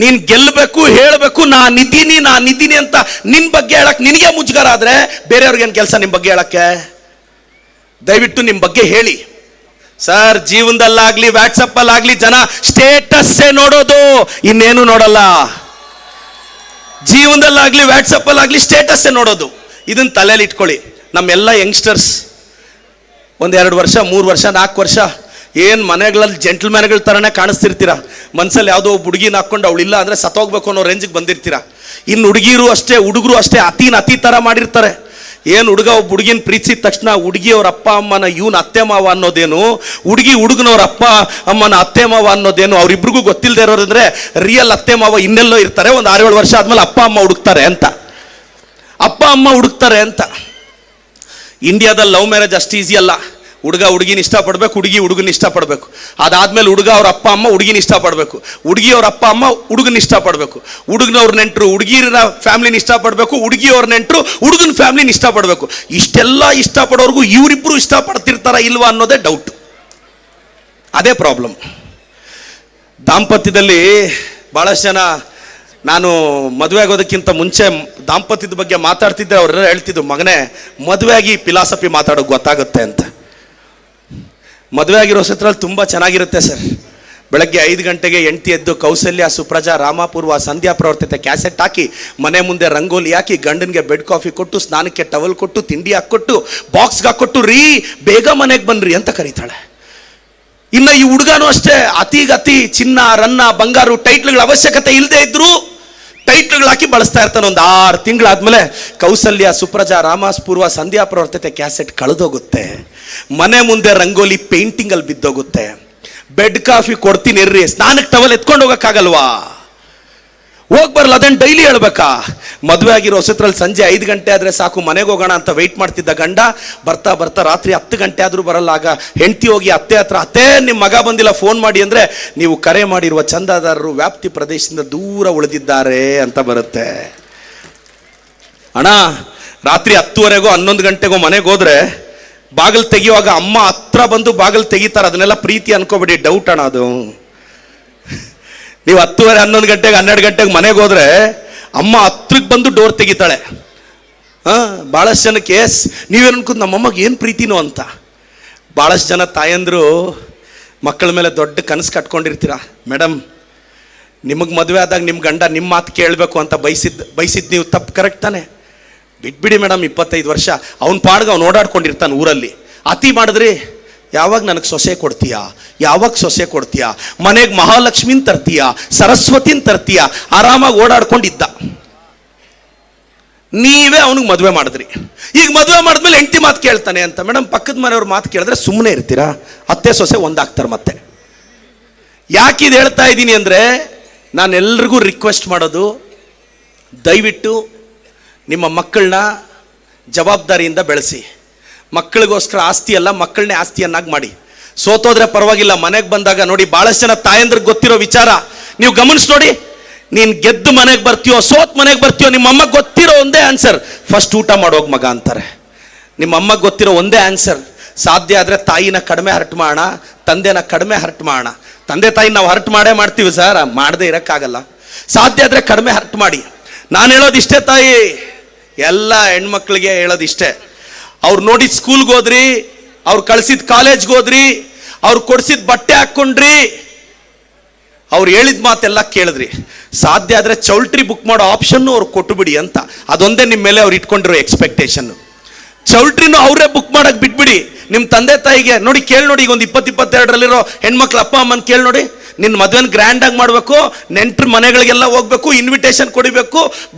ನೀನ್ ಗೆಲ್ಲಬೇಕು, ಹೇಳಬೇಕು, ನಾನಿದ್ದೀನಿ ಅಂತ ನಿನ್ ಬಗ್ಗೆ ಹೇಳಕ್ ನಿನಗೆ ಮುಜುಗರ ಆದ್ರೆ ಬೇರೆಯವ್ರಿಗೇನು ಕೆಲಸ ನಿಮ್ ಬಗ್ಗೆ ಹೇಳಕ್ಕೆ? ದಯವಿಟ್ಟು ನಿಮ್ ಬಗ್ಗೆ ಹೇಳಿ ಸರ್. ಜೀವನದಲ್ಲಾಗ್ಲಿ ವಾಟ್ಸಪ್ ಅಲ್ಲಾಗ್ಲಿ ಜನ ಸ್ಟೇಟಸ್ಸೇ ನೋಡೋದು, ಇನ್ನೇನು ನೋಡಲ್ಲ. ಜೀವನದಲ್ಲಾಗ್ಲಿ ವಾಟ್ಸಪ್ ಅಲ್ಲಾಗ್ಲಿ ಸ್ಟೇಟಸ್ಸೇ ನೋಡೋದು. ಇದನ್ನ ತಲೆಯಲ್ಲಿ ಇಟ್ಕೊಳ್ಳಿ. ನಮ್ಮೆಲ್ಲ ಯಂಗ್ಸ್ಟರ್ಸ್ 1-2 ವರ್ಷ, 3 ವರ್ಷ, 4 ವರ್ಷ ಏನು ಮನೆಗಳಲ್ಲಿ ಜೆಂಟ್ಲ್ಮ್ಯಾನ್ಗಳ ಥರನೇ ಕಾಣಿಸ್ತಿರ್ತೀರಾ. ಮನ್ಸಲ್ಲಿ ಯಾವುದೋ ಹುಡುಗಿನ ಹಾಕೊಂಡು ಅವಳಿಲ್ಲ ಅಂದರೆ ಸತ್ತೋಗ್ಬೇಕು ಅನ್ನೋ ರೇಂಜಿಗೆ ಬಂದಿರ್ತೀರಾ. ಇನ್ನು ಹುಡುಗಿರು ಅಷ್ಟೇ, ಹುಡುಗರು ಅಷ್ಟೇ, ಅತಿ ಥರ ಮಾಡಿರ್ತಾರೆ. ಏನು ಹುಡುಗ ಒಬ್ಬ ಹುಡುಗಿನ ಪ್ರೀತಿಸಿದ ತಕ್ಷಣ ಹುಡುಗಿಯವ್ರ ಅಪ್ಪ ಅಮ್ಮನ ಇವನು ಅತ್ತೆ ಮಾವ ಅನ್ನೋದೇನು, ಹುಡುಗನವ್ರ ಅಪ್ಪ ಅಮ್ಮನ ಅತ್ತೆ ಮಾವ ಅನ್ನೋದೇನು ಅವರಿಬ್ರಿಗೂ ಗೊತ್ತಿಲ್ಲದೆ ಇರೋದಂದ್ರೆ ರಿಯಲ್ ಅತ್ತೆ ಮಾವ ಇನ್ನೆಲ್ಲೋ ಇರ್ತಾರೆ. ಒಂದು 6-7 ವರ್ಷ ಆದ್ಮೇಲೆ ಅಪ್ಪ ಅಮ್ಮ ಹುಡುಕ್ತಾರೆ ಅಂತ. ಇಂಡಿಯಾದಲ್ಲಿ ಲವ್ ಮ್ಯಾರೇಜ್ ಅಷ್ಟು ಈಸಿ ಅಲ್ಲ. ಹುಡುಗ ಹುಡುಗಿನ ಇಷ್ಟಪಡ್ಬೇಕು, ಹುಡುಗಿ ಹುಡುಗನ ಇಷ್ಟಪಡಬೇಕು. ಅದಾದ್ಮೇಲೆ ಹುಡುಗ ಅವ್ರ ಅಪ್ಪ ಅಮ್ಮ ಹುಡುಗಿನ ಇಷ್ಟಪಡಬೇಕು, ಹುಡುಗಿಯವ್ರ ಅಪ್ಪ ಅಮ್ಮ ಹುಡುಗನ ಇಷ್ಟಪಡಬೇಕು, ಹುಡುಗನವ್ರ ನೆಂಟರು ಹುಡುಗಿರ ಫ್ಯಾಮಿಲಿನ ಇಷ್ಟಪಡಬೇಕು, ಹುಡುಗಿಯವ್ರ ನೆಂಟರು ಹುಡುಗನ ಫ್ಯಾಮಿಲಿನ ಇಷ್ಟಪಡಬೇಕು. ಇಷ್ಟೆಲ್ಲ ಇಷ್ಟಪಡೋರ್ಗು ಇವರಿಬ್ರು ಇಷ್ಟಪಡ್ತಿರ್ತಾರ ಇಲ್ವಾ ಅನ್ನೋದೇ ಡೌಟ್. ಅದೇ ಪ್ರಾಬ್ಲಮ್. ದಾಂಪತ್ಯದಲ್ಲಿ ಬಹಳಷ್ಟು ಜನ, ನಾನು ಮದುವೆ ಆಗೋದಕ್ಕಿಂತ ಮುಂಚೆ ದಾಂಪತ್ಯದ ಬಗ್ಗೆ ಮಾತಾಡ್ತಿದ್ದೆ. ಅವರೆಲ್ಲ ಹೇಳ್ತಿದ್ರು, ಮಗನೇ ಮದುವೆ ಆಗಿ ಫಿಲಾಸಫಿ ಮಾತಾಡೋಕೆ ಗೊತ್ತಾಗುತ್ತೆ ಅಂತ. ಮದುವೆ ಆಗಿರೋ ಸತ್ರಲ್ಲಿ ತುಂಬ ಚೆನ್ನಾಗಿರುತ್ತೆ ಸರ್. ಬೆಳಗ್ಗೆ 5 ಗಂಟೆಗೆ ಹೆಂಡತಿ ಎದ್ದು ಕೌಸಲ್ಯ ಸುಪ್ರಜಾ ರಾಮಪೂರ್ವ ಸಂಧ್ಯಾ ಪ್ರವರ್ತತೆ ಕ್ಯಾಸೆಟ್ ಹಾಕಿ ಮನೆ ಮುಂದೆ ರಂಗೋಲಿ ಹಾಕಿ ಗಂಡನಿಗೆ ಬೆಡ್ ಕಾಫಿ ಕೊಟ್ಟು ಸ್ನಾನಕ್ಕೆ ಟವಲ್ ಕೊಟ್ಟು ತಿಂಡಿ ಹಾಕ್ಕೊಟ್ಟು ಬಾಕ್ಸ್ಗೆ ಹಾಕ್ಕೊಟ್ಟು ರೀ ಬೇಗ ಮನೆಗೆ ಬನ್ರಿ ಅಂತ ಕರೀತಾಳೆ. ಇನ್ನು ಈ ಹುಡುಗನೂ ಅಷ್ಟೇ, ಅತಿಗತಿ ಚಿನ್ನ ರನ್ನ ಬಂಗಾರು ಟೈಟ್ಲ್ಗಳ ಅವಶ್ಯಕತೆ ಇಲ್ಲದೆ ಇದ್ರು ಟೈಟ್ಲ್ಗಳು ಹಾಕಿ ಬಳಸ್ತಾ ಇರ್ತಾನೆ. ಒಂದು 6 ತಿಂಗಳಾದ್ಮೇಲೆ ಕೌಸಲ್ಯ ಸುಪ್ರಜಾ ರಾಮಪೂರ್ವ ಸಂಧ್ಯಾ ಪ್ರವರ್ತತೆ ಕ್ಯಾಸೆಟ್ ಕಳೆದೋಗುತ್ತೆ. ಮನೆ ಮುಂದೆ ರಂಗೋಲಿ ಪೇಂಟಿಂಗ್ ಅಲ್ಲಿ ಬಿದ್ದೋಗುತ್ತೆ. ಬೆಡ್ ಕಾಫಿ ಕೊಡ್ತೀನಿ ಇರ್ರಿ, ಸ್ನಾನಕ್ಕೆ ಟವಲ್ ಎತ್ಕೊಂಡು ಹೋಗಕ್ಕಾಗಲ್ವಾ? ಹೋಗ್ ಬರಲ್ಲ, ಅದನ್ನ ಡೈಲಿ ಹೇಳ್ಬೇಕಾ? ಮದುವೆ ಆಗಿರೋ ಹೊಸತ್ರಲ್ಲಿ ಸಂಜೆ 5 ಗಂಟೆ ಆದ್ರೆ ಸಾಕು ಮನೆಗೆ ಹೋಗೋಣ ಅಂತ ವೆಯ್ಟ್ ಮಾಡ್ತಿದ್ದ ಗಂಡ ಬರ್ತಾ ಬರ್ತಾ ರಾತ್ರಿ 10 ಗಂಟೆ ಆದ್ರೂ ಬರಲ್ಲ. ಆಗ ಹೆಂಡತಿ ಹೋಗಿ ಅತ್ತೆ ಹತ್ರ, ಅತ್ತೆ ನಿಮ್ಮ ಮಗ ಬಂದಿಲ್ಲ ಫೋನ್ ಮಾಡಿ ಅಂದ್ರೆ, ನೀವು ಕರೆ ಮಾಡಿರುವ ಚಂದಾದಾರರು ವ್ಯಾಪ್ತಿ ಪ್ರದೇಶದಿಂದ ದೂರ ಉಳಿದಿದ್ದಾರೆ ಅಂತ ಬರುತ್ತೆ. ಅಣ್ಣ ರಾತ್ರಿ 10:30ಗೋ 11 ಗಂಟೆಗೋ ಮನೆಗೆ ಹೋದ್ರೆ ಬಾಗಿಲು ತೆಗಿಯುವಾಗ ಅಮ್ಮ ಹತ್ರ ಬಂದು ಬಾಗಿಲು ತೆಗಿತಾರೆ. ಅದನ್ನೆಲ್ಲ ಪ್ರೀತಿ ಅನ್ಕೋಬೇಡಿ, ಡೌಟ್ ಅಣ್ಣ ಅದು. ನೀವು 10:30 11 ಗಂಟೆಗೆ 12 ಗಂಟೆಗೆ ಮನೆಗೆ ಹೋದ್ರೆ ಅಮ್ಮ ಹತ್ರಕ್ಕೆ ಬಂದು ಡೋರ್ ತೆಗಿತಾಳೆ. ಭಾಳಷ್ಟು ಜನಕ್ಕೆ ನೀವೇನು ಅನ್ಕೋದು ನಮ್ಮಮ್ಮಗೆ ಏನು ಪ್ರೀತಿನೋ ಅಂತ. ಭಾಳಷ್ಟು ಜನ ತಾಯಂದ್ರು ಮಕ್ಕಳ ಮೇಲೆ ದೊಡ್ಡ ಕನಸು ಕಟ್ಕೊಂಡಿರ್ತೀರ. ಮೇಡಮ್ ನಿಮಗೆ ಮದುವೆ ಆದಾಗ ನಿಮ್ಮ ಗಂಡ ನಿಮ್ಮ ಮಾತು ಕೇಳಬೇಕು ಅಂತ ಬಯಸಿದ್ದು ನೀವು ತಪ್ಪು, ಕರೆಕ್ಟ್ ತಾನೆ? ಬಿಟ್ಬಿಡಿ ಮೇಡಮ್, 25 ವರ್ಷ ಅವ್ನ ಪಾಡ್ಗೆ ಅವ್ನು ಓಡಾಡ್ಕೊಂಡಿರ್ತಾನೆ ಊರಲ್ಲಿ. ಅತಿ ಮಾಡಿದ್ರಿ ಯಾವಾಗ ನನಗೆ ಸೊಸೆ ಕೊಡ್ತೀಯಾ, ಯಾವಾಗ ಸೊಸೆ ಕೊಡ್ತೀಯಾ, ಮನೆಗೆ ಮಹಾಲಕ್ಷ್ಮಿನ ತರ್ತೀಯಾ, ಸರಸ್ವತಿನ ತರ್ತೀಯಾ, ಆರಾಮಾಗಿ ಓಡಾಡ್ಕೊಂಡಿದ್ದ. ನೀವೇ ಅವನಿಗೆ ಮದುವೆ ಮಾಡಿದ್ರಿ. ಈಗ ಮದುವೆ ಮಾಡಿದ್ಮೇಲೆ ಹೆಂಡತಿ ಮಾತು ಕೇಳ್ತಾನೆ ಅಂತ. ಮೇಡಮ್ ಪಕ್ಕದ ಮನೆಯವ್ರ ಮಾತು ಕೇಳಿದ್ರೆ ಸುಮ್ಮನೆ ಇರ್ತೀರಾ? ಅತ್ತೆ ಸೊಸೆ ಒಂದಾಗ್ತಾರೆ ಮತ್ತೆ. ಯಾಕಿದು ಹೇಳ್ತಾ ಇದ್ದೀನಿ ಅಂದರೆ, ನಾನು ಎಲ್ರಿಗೂ ರಿಕ್ವೆಸ್ಟ್ ಮಾಡೋದು, ದಯವಿಟ್ಟು ನಿಮ್ಮ ಮಕ್ಕಳನ್ನ ಜವಾಬ್ದಾರಿಯಿಂದ ಬೆಳೆಸಿ. ಮಕ್ಕಳಿಗೋಸ್ಕರ ಆಸ್ತಿ ಅಲ್ಲ, ಮಕ್ಕಳನ್ನೇ ಆಸ್ತಿಯನ್ನಾಗಿ ಮಾಡಿ. ಸೋತೋದ್ರೆ ಪರವಾಗಿಲ್ಲ, ಮನೆಗೆ ಬಂದಾಗ ನೋಡಿ, ಭಾಳಷ್ಟು ಜನ ತಾಯಂದ್ರಿಗೆ ಗೊತ್ತಿರೋ ವಿಚಾರ ನೀವು ಗಮನಿಸಿ ನೋಡಿ. ನೀನು ಗೆದ್ದು ಮನೆಗೆ ಬರ್ತೀಯೋ ಸೋತ್ ಮನೆಗೆ ಬರ್ತೀಯೋ, ನಿಮ್ಮ ಅಮ್ಮಗೆ ಗೊತ್ತಿರೋ ಒಂದೇ ಆನ್ಸರ್, ಫಸ್ಟ್ ಊಟ ಮಾಡೋಗ್ ಮಗ ಅಂತಾರೆ. ನಿಮ್ಮ ಅಮ್ಮಗೆ ಗೊತ್ತಿರೋ ಒಂದೇ ಆನ್ಸರ್, ಸಾಧ್ಯ ಆದರೆ ತಾಯಿನ ಕಡಿಮೆ ಹರ್ಟ್ ಮಾಡೋಣ, ತಂದೆನ ಕಡಿಮೆ ಹರ್ಟ್ ಮಾಡೋಣ. ತಂದೆ ತಾಯಿ ನಾವು ಹರ್ಟ್ ಮಾಡೇ ಮಾಡ್ತೀವಿ ಸರ್, ಮಾಡದೇ ಇರೋಕ್ಕಾಗಲ್ಲ. ಸಾಧ್ಯ ಆದರೆ ಕಡಿಮೆ ಹರ್ಟ್ ಮಾಡಿ. ನಾನು ಹೇಳೋದಿಷ್ಟೇ ತಾಯಿ, ಎಲ್ಲ ಹೆಣ್ಮಕ್ಳಿಗೆ ಹೇಳೋದಿಷ್ಟೇ. ಅವ್ರು ನೋಡಿದ ಸ್ಕೂಲ್ಗೆ ಹೋದ್ರಿ, ಅವ್ರು ಕಳಿಸಿದ ಕಾಲೇಜ್ಗೆ ಹೋದ್ರಿ, ಅವ್ರು ಕೊಡಿಸಿದ ಬಟ್ಟೆ ಹಾಕ್ಕೊಂಡ್ರಿ, ಅವ್ರು ಹೇಳಿದ ಮಾತೆಲ್ಲ ಕೇಳಿದ್ರಿ. ಸಾಧ್ಯ ಆದರೆ ಚೌಲ್ಟ್ರಿ ಬುಕ್ ಮಾಡೋ ಆಪ್ಷನ್ನು ಅವ್ರು ಕೊಟ್ಟು ಬಿಡಿ ಅಂತ. ಅದೊಂದೇ ನಿಮ್ಮ ಮೇಲೆ ಅವ್ರು ಇಟ್ಕೊಂಡಿರೋ ಎಕ್ಸ್ಪೆಕ್ಟೇಷನ್ನು. ಚೌಲ್ಟ್ರಿನೂ ಅವರೇ ಬುಕ್ ಮಾಡಕ್ಕೆ ಬಿಟ್ಬಿಡಿ. ನಿಮ್ಮ ತಂದೆ ತಾಯಿಗೆ ನೋಡಿ, ಕೇಳಿ ನೋಡಿ, ಈಗ ಒಂದು 20-22ರಲ್ಲಿರೋ ಹೆಣ್ಮಕ್ಳು ಅಪ್ಪ ಅಮ್ಮನ ಕೇಳಿ ನೋಡಿ. ನಿನ್ನ ಮದುವೆನ ಗ್ರ್ಯಾಂಡಾಗಿ ಮಾಡಬೇಕು, ನೆಂಟ್ರ ಮನೆಗಳಿಗೆಲ್ಲ ಹೋಗ್ಬೇಕು, ಇನ್ವಿಟೇಷನ್ ಕೊಡಿಬೇಕು,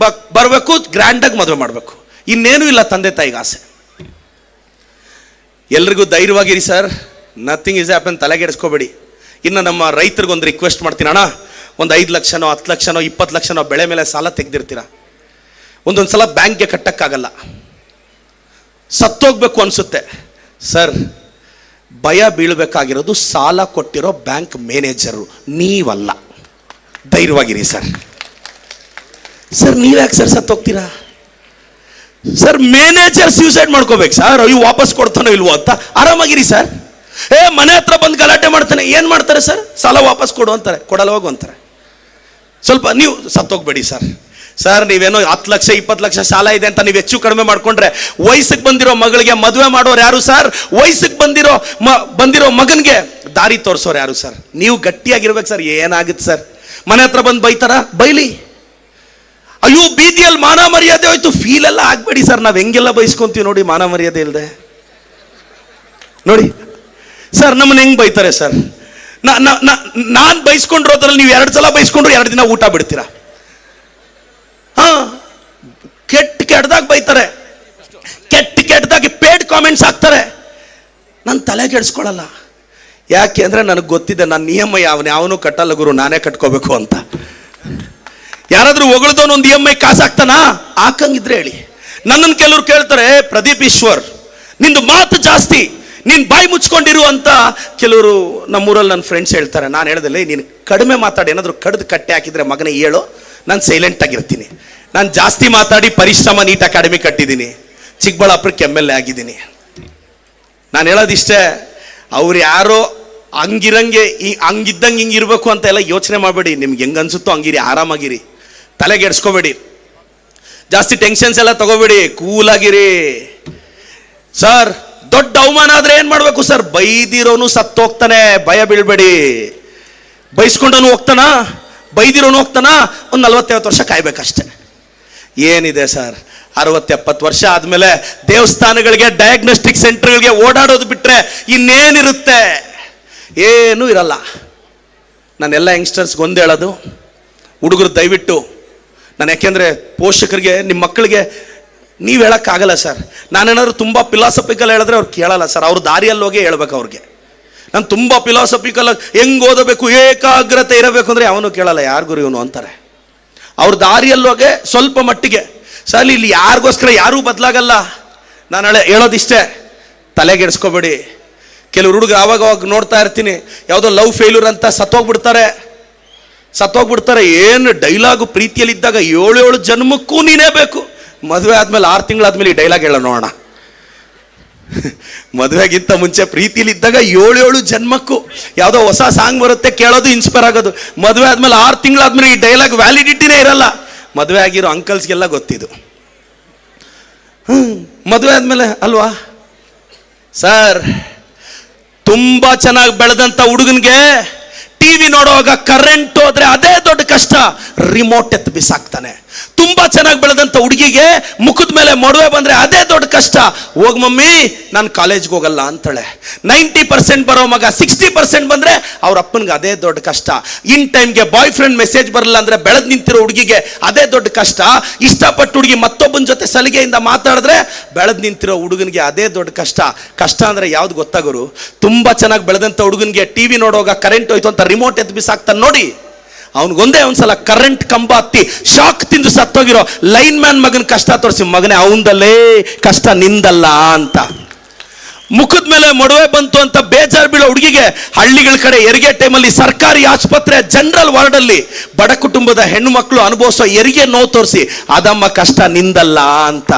ಬರಬೇಕು, ಗ್ರ್ಯಾಂಡಾಗಿ ಮದುವೆ ಮಾಡಬೇಕು. ಇನ್ನೇನು ಇಲ್ಲ ತಂದೆ ತಾಯಿಗೆ ಆಸೆ. ಎಲ್ರಿಗೂ ಧೈರ್ಯವಾಗಿರಿ ಸರ್, ನಥಿಂಗ್ ಇಸ್ ಹ್ಯಾಪನ್, ತಲೆಗೆಡಿಸ್ಕೋಬೇಡಿ. ಇನ್ನು ನಮ್ಮ ರೈತರಿಗೊಂದು ರಿಕ್ವೆಸ್ಟ್ ಮಾಡ್ತೀನಿ, ಅಣ್ಣ ಒಂದು 5 ಲಕ್ಷನೋ 10 ಲಕ್ಷನೋ 20 ಲಕ್ಷನೋ ಬೆಳೆ ಮೇಲೆ ಸಾಲ ತೆಗೆದಿರ್ತೀರ. ಒಂದೊಂದು ಸಲ ಬ್ಯಾಂಕ್ಗೆ ಕಟ್ಟಕ್ಕಾಗಲ್ಲ, ಸತ್ತೋಗ್ಬೇಕು ಅನಿಸುತ್ತೆ ಸರ್. ಭಯ ಬೀಳಬೇಕಾಗಿರೋದು ಸಾಲ ಕೊಟ್ಟಿರೋ ಬ್ಯಾಂಕ್ ಮ್ಯಾನೇಜರು, ನೀವಲ್ಲ. ಧೈರ್ಯವಾಗಿರಿ ಸರ್. ಸರ್ ನೀವ್ಯಾಕೆ ಸರ್ ಸತ್ತೋಗ್ತೀರಾ ಸರ್? ಮ್ಯಾನೇಜರ್ ಸೂಸೈಡ್ ಮಾಡ್ಕೋಬೇಕು ಸರ್, ಅಯ್ಯೋ ವಾಪಸ್ ಕೊಡ್ತಾನೋ ಇಲ್ವೋ ಅಂತ. ಆರಾಮಾಗಿರಿ ಸರ್. ಮನೆ ಹತ್ರ ಬಂದು ಗಲಾಟೆ ಮಾಡ್ತಾನೆ, ಏನು ಮಾಡ್ತಾರೆ ಸರ್? ಸಾಲ ವಾಪಸ್ ಕೊಡು ಅಂತಾರೆ, ಕೊಡಲ್ಲ ಹೋಗು ಅಂತಾರೆ. ಸ್ವಲ್ಪ ನೀವು ಸತ್ತೋಗ್ಬೇಡಿ ಸರ್. ಸರ್ ನೀವೇನೋ 10 ಲಕ್ಷ 20 ಲಕ್ಷ ಸಾಲ ಇದೆ ಅಂತ ನೀವು ಹೆಚ್ಚು ಕಡಿಮೆ ಮಾಡ್ಕೊಂಡ್ರೆ, ವಯಸ್ಸಿಗೆ ಬಂದಿರೋ ಮಗಳಿಗೆ ಮದುವೆ ಮಾಡೋರು ಯಾರು ಸರ್? ವಯಸ್ಸಿಗೆ ಬಂದಿರೋ ಮಗನಿಗೆ ದಾರಿ ತೋರಿಸೋರು ಯಾರು ಸರ್? ನೀವು ಗಟ್ಟಿಯಾಗಿರ್ಬೇಕು ಸರ್. ಏನಾಗುತ್ತೆ ಸರ್? ಮನೆ ಹತ್ರ ಬಂದು ಬೈತಾರ, ಬೈಲಿ. ಅಯ್ಯೋ ಬೀದಿಯಲ್ಲಿ ಮಾನ ಮರ್ಯಾದೆ ಹೋಯ್ತು, ಫೀಲ್ ಎಲ್ಲ ಆಗ್ಬೇಡಿ ಸರ್. ನಾವು ಹೆಂಗೆಲ್ಲ ಬೈಸ್ಕೊಂತೀವಿ ನೋಡಿ, ಮಾನ ಮರ್ಯಾದೆ ಇಲ್ಲದೆ ನೋಡಿ ಸರ್. ನಮ್ಮನ್ನ ಹೆಂಗ್ ಬೈತಾರೆ ಸರ್? ನಾನು ಬೈಸ್ಕೊಂಡಿರೋದ್ರಲ್ಲಿ ನೀವು 2 ಸಲ ಬೈಸ್ಕೊಂಡ್ರು 2 ದಿನ ಊಟ ಬಿಡ್ತೀರಾ? ಕೆಟ್ಟದಾಗ ಬೈತಾರೆ, ಕೆಟ್ಟದಾಗಿ ಪೇಡ್ ಕಾಮೆಂಟ್ಸ್ ಹಾಕ್ತಾರೆ. ನಾನು ತಲೆ ಕೆಡಿಸ್ಕೊಳ್ಳಲ್ಲ. ಯಾಕೆ ಅಂದರೆ ನನಗೆ ಗೊತ್ತಿದೆ, ನನ್ನ ನಿಯಮ ಯಾವನೂ ಕಟ್ಟಲ್ಲ ಗುರು, ನಾನೇ ಕಟ್ಕೋಬೇಕು ಅಂತ. ಯಾರಾದ್ರೂ ಹೊಗಳದವನು ಒಂದು EMI ಕಾಸು ಹಾಕ್ತಾನಾ? ಹಾಕಂಗಿದ್ರೆ ಹೇಳಿ. ನನ್ನನ್ನು ಕೆಲವ್ರು ಕೇಳ್ತಾರೆ, ಪ್ರದೀಪ್ ಈಶ್ವರ್ ನಿಂದು ಮಾತು ಜಾಸ್ತಿ, ನೀನು ಬಾಯಿ ಮುಚ್ಕೊಂಡಿರು ಅಂತ ಕೆಲವರು ನಮ್ಮೂರಲ್ಲಿ ನನ್ನ ಫ್ರೆಂಡ್ಸ್ ಹೇಳ್ತಾರೆ. ನಾನು ಹೇಳ್ದಲ್ಲ, ನೀನು ಕಡಿಮೆ ಮಾತಾಡಿ, ಏನಾದರೂ ಕಡ್ದು ಕಟ್ಟೆ ಹಾಕಿದರೆ ಮಗನೇ ಹೇಳು, ನಾನು ಸೈಲೆಂಟ್ ಆಗಿರ್ತೀನಿ. ನಾನು ಜಾಸ್ತಿ ಮಾತಾಡಿ ಪರಿಶ್ರಮ ನೀಟ್ ಅಕಾಡೆಮಿ ಕಟ್ಟಿದ್ದೀನಿ, ಚಿಕ್ಕಬಳ್ಳಾಪುರಕ್ಕೆ MLA ಆಗಿದ್ದೀನಿ. ನಾನು ಹೇಳೋದಿಷ್ಟೇ, ಅವ್ರು ಯಾರೋ ಹಂಗಿರಂಗೆ ಹಂಗಿದ್ದಂಗೆ ಹಿಂಗಿರ್ಬೇಕು ಅಂತ ಎಲ್ಲ ಯೋಚನೆ ಮಾಡಬೇಡಿ. ನಿಮ್ಗೆ ಹೆಂಗೆ ಅನ್ಸುತ್ತೋ ಹಂಗಿರಿ, ಆರಾಮಾಗಿರಿ, ತಲೆಗೆಡ್ಸ್ಕೋಬೇಡಿ, ಜಾಸ್ತಿ ಟೆನ್ಷನ್ಸ್ ಎಲ್ಲ ತಗೋಬೇಡಿ, ಕೂಲಾಗಿರಿ ಸರ್. ದೊಡ್ಡ ಅವಮಾನ ಆದರೆ ಏನು ಮಾಡಬೇಕು ಸರ್? ಬೈದಿರೋನು ಸತ್ತೋಗ್ತಾನೆ, ಭಯ ಬೀಳ್ಬೇಡಿ. ಬೈಸ್ಕೊಂಡವನು ಹೋಗ್ತಾನ, ಬೈದಿರೋನು ಹೋಗ್ತಾನ, ಒಂದು 40-50 ವರ್ಷ ಕಾಯ್ಬೇಕಷ್ಟೆ. ಏನಿದೆ ಸರ್, 60-70 ವರ್ಷ ಆದಮೇಲೆ ದೇವಸ್ಥಾನಗಳಿಗೆ, ಡಯಾಗ್ನೋಸ್ಟಿಕ್ ಸೆಂಟರ್ಗಳಿಗೆ ಓಡಾಡೋದು ಬಿಟ್ಟರೆ ಇನ್ನೇನಿರುತ್ತೆ? ಏನೂ ಇರಲ್ಲ. ನಾನೆಲ್ಲ ಯಂಗ್ಸ್ಟರ್ಸ್ಗೆ ಒಂದು ಹೇಳೋದು, ಹುಡುಗರು ದಯವಿಟ್ಟು, ನಾನು ಯಾಕೆಂದರೆ ಪೋಷಕರಿಗೆ, ನಿಮ್ಮ ಮಕ್ಕಳಿಗೆ ನೀವು ಹೇಳೋಕ್ಕಾಗಲ್ಲ ಸರ್. ನಾನೇನಾದ್ರು ತುಂಬ ಫಿಲಾಸಫಿಕಲ್ ಹೇಳಿದ್ರೆ ಅವ್ರು ಕೇಳಲ್ಲ ಸರ್. ಅವ್ರ ದಾರಿಯಲ್ಲಿ ಹೋಗಿ ಹೇಳ್ಬೇಕು ಅವ್ರಿಗೆ. ನಾನು ತುಂಬ ಫಿಲಾಸಫಿಕಲ್ ಹೆಂಗೆ ಓದಬೇಕು, ಏಕಾಗ್ರತೆ ಇರಬೇಕು ಅಂದರೆ ಅವನು ಕೇಳಲ್ಲ, ಯಾರಿಗೂ ಇವನು ಅಂತಾರೆ. ಅವ್ರ ದಾರಿಯಲ್ಲೋಗೆ ಸ್ವಲ್ಪ ಮಟ್ಟಿಗೆ ಸರ್. ಇಲ್ಲಿ ಯಾರಿಗೋಸ್ಕರ ಯಾರೂ ಬದಲಾಗಲ್ಲ. ನಾನು ಹೇಳೋದಿಷ್ಟೇ, ತಲೆಗೆಡಿಸ್ಕೋಬೇಡಿ. ಕೆಲವರು ಹುಡುಗರು ಆವಾಗ ನೋಡ್ತಾ ಇರ್ತೀನಿ, ಯಾವುದೋ ಲವ್ ಫೇಲ್ಯೂರ್ ಅಂತ ಸತ್ತೋಗ್ಬಿಡ್ತಾರೆ. ಏನು ಡೈಲಾಗು, ಪ್ರೀತಿಯಲ್ಲಿದ್ದಾಗ 7 ಜನ್ಮಕ್ಕೂ ನೀನೇ ಬೇಕು. ಮದುವೆ ಆದಮೇಲೆ 6 ತಿಂಗಳಾದ್ಮೇಲೆ ಈ ಡೈಲಾಗ್ ಹೇಳೋ ನೋಡೋಣ. ಮದುವೆಗಿಂತ ಮುಂಚೆ ಪ್ರೀತಿಲಿದ್ದಾಗ 7 ಜನ್ಮಕ್ಕೂ ಯಾವುದೋ ಹೊಸ ಸಾಂಗ್ ಬರುತ್ತೆ, ಕೇಳೋದು, ಇನ್ಸ್ಪೈರ್ ಆಗೋದು. ಮದುವೆ ಆದ್ಮೇಲೆ 6 ತಿಂಗಳಾದ್ಮೇಲೆ ಈ ಡೈಲಾಗ್ ವ್ಯಾಲಿಡಿಟಿನೇ ಇರಲ್ಲ. ಮದುವೆ ಆಗಿರೋ ಅಂಕಲ್ಸ್ಗೆಲ್ಲ ಗೊತ್ತಿದ್ದು. ಮದುವೆ ಆದ್ಮೇಲೆ ಅಲ್ವಾ ಸರ್, ತುಂಬಾ ಚೆನ್ನಾಗಿ ಬೆಳೆದಂತ ಹುಡುಗನ್ಗೆ ಟಿವಿ ನೋಡುವಾಗ ಕರೆಂಟ್ ಹೋದ್ರೆ ಅದೇ ದೊಡ್ಡ ಕಷ್ಟ, ರಿಮೋಟ್ ಎತ್ತು ಬಿಸಾಕ್ತಾನೆ. ತುಂಬಾ ಚೆನ್ನಾಗಿ ಬೆಳೆದಂತ ಹುಡುಗಿಗೆ ಮುಖದ ಮೇಲೆ ಮೊಡವೆ ಬಂದ್ರೆ ಅದೇ ದೊಡ್ಡ ಕಷ್ಟ, ಹೋಗ್ ಮಮ್ಮಿ ನಾನು ಕಾಲೇಜ್ಗೆ ಹೋಗಲ್ಲ ಅಂತಾಳೆ. 90% ಬರೋ ಮಗ 60% ಬಂದ್ರೆ ಅವ್ರ ಅಪ್ಪನಿಗೆ ಅದೇ ದೊಡ್ಡ ಕಷ್ಟ. ಇನ್ ಟೈಮ್ಗೆ ಬಾಯ್ ಫ್ರೆಂಡ್ ಮೆಸೇಜ್ ಬರಲ್ಲ ಅಂದ್ರೆ ಬೆಳೆದ್ ನಿಂತಿರೋ ಹುಡುಗಿಗೆ ಅದೇ ದೊಡ್ಡ ಕಷ್ಟ. ಇಷ್ಟಪಟ್ಟು ಹುಡುಗಿ ಮತ್ತೊಬ್ಬನ ಜೊತೆ ಸಲಿಗೆಯಿಂದ ಮಾತಾಡಿದ್ರೆ ಬೆಳೆದ್ ನಿಂತಿರೋ ಹುಡುಗನಿಗೆ ಅದೇ ದೊಡ್ಡ ಕಷ್ಟ. ಕಷ್ಟ ಅಂದ್ರೆ ಯಾವ್ದು ಗೊತ್ತಾಗೋರು? ತುಂಬಾ ಚೆನ್ನಾಗಿ ಬೆಳೆದಂತ ಹುಡುಗನಿಗೆ ಟಿವಿ ನೋಡುವಾಗ ಕರೆಂಟ್ ಹೋಯ್ತು ಅಂತ ರಿಮೋಟ್ ಎದ್ದು ಬಿಸಾಕ್ತಾನೆ ನೋಡಿ. ಅವನಿಗೊಂದೇ ಒಂದ್ಸಲ ಕರೆಂಟ್ ಕಂಬ ಹತ್ತಿ ಶಾಕ್ ತಿಂದು ಸತ್ತೋಗಿರೋ ಲೈನ್ ಮ್ಯಾನ್ ಮಗನ ಕಷ್ಟ ತೋರಿಸಿ, ಮಗನೇ ಅವನದಲ್ಲೇ ಕಷ್ಟ ನಿಂದಲ್ಲ ಅಂತ. ಮುಖದ ಮೇಲೆ ಮೊಡವೆ ಬಂತು ಅಂತ ಬೇಜಾರು ಬೀಳೋ ಹುಡುಗಿಗೆ ಹಳ್ಳಿಗಳ ಕಡೆ ಹೆರಿಗೆ ಟೈಮಲ್ಲಿ ಸರ್ಕಾರಿ ಆಸ್ಪತ್ರೆ ಜನರಲ್ ವಾರ್ಡ್ ಅಲ್ಲಿ ಬಡ ಕುಟುಂಬದ ಹೆಣ್ಣು ಮಕ್ಕಳು ಅನುಭವಿಸೋ ಹೆರಿಗೆ ನೋವು ತೋರಿಸಿ, ಅದಮ್ಮ ಕಷ್ಟ ನಿಂದಲ್ಲ ಅಂತ.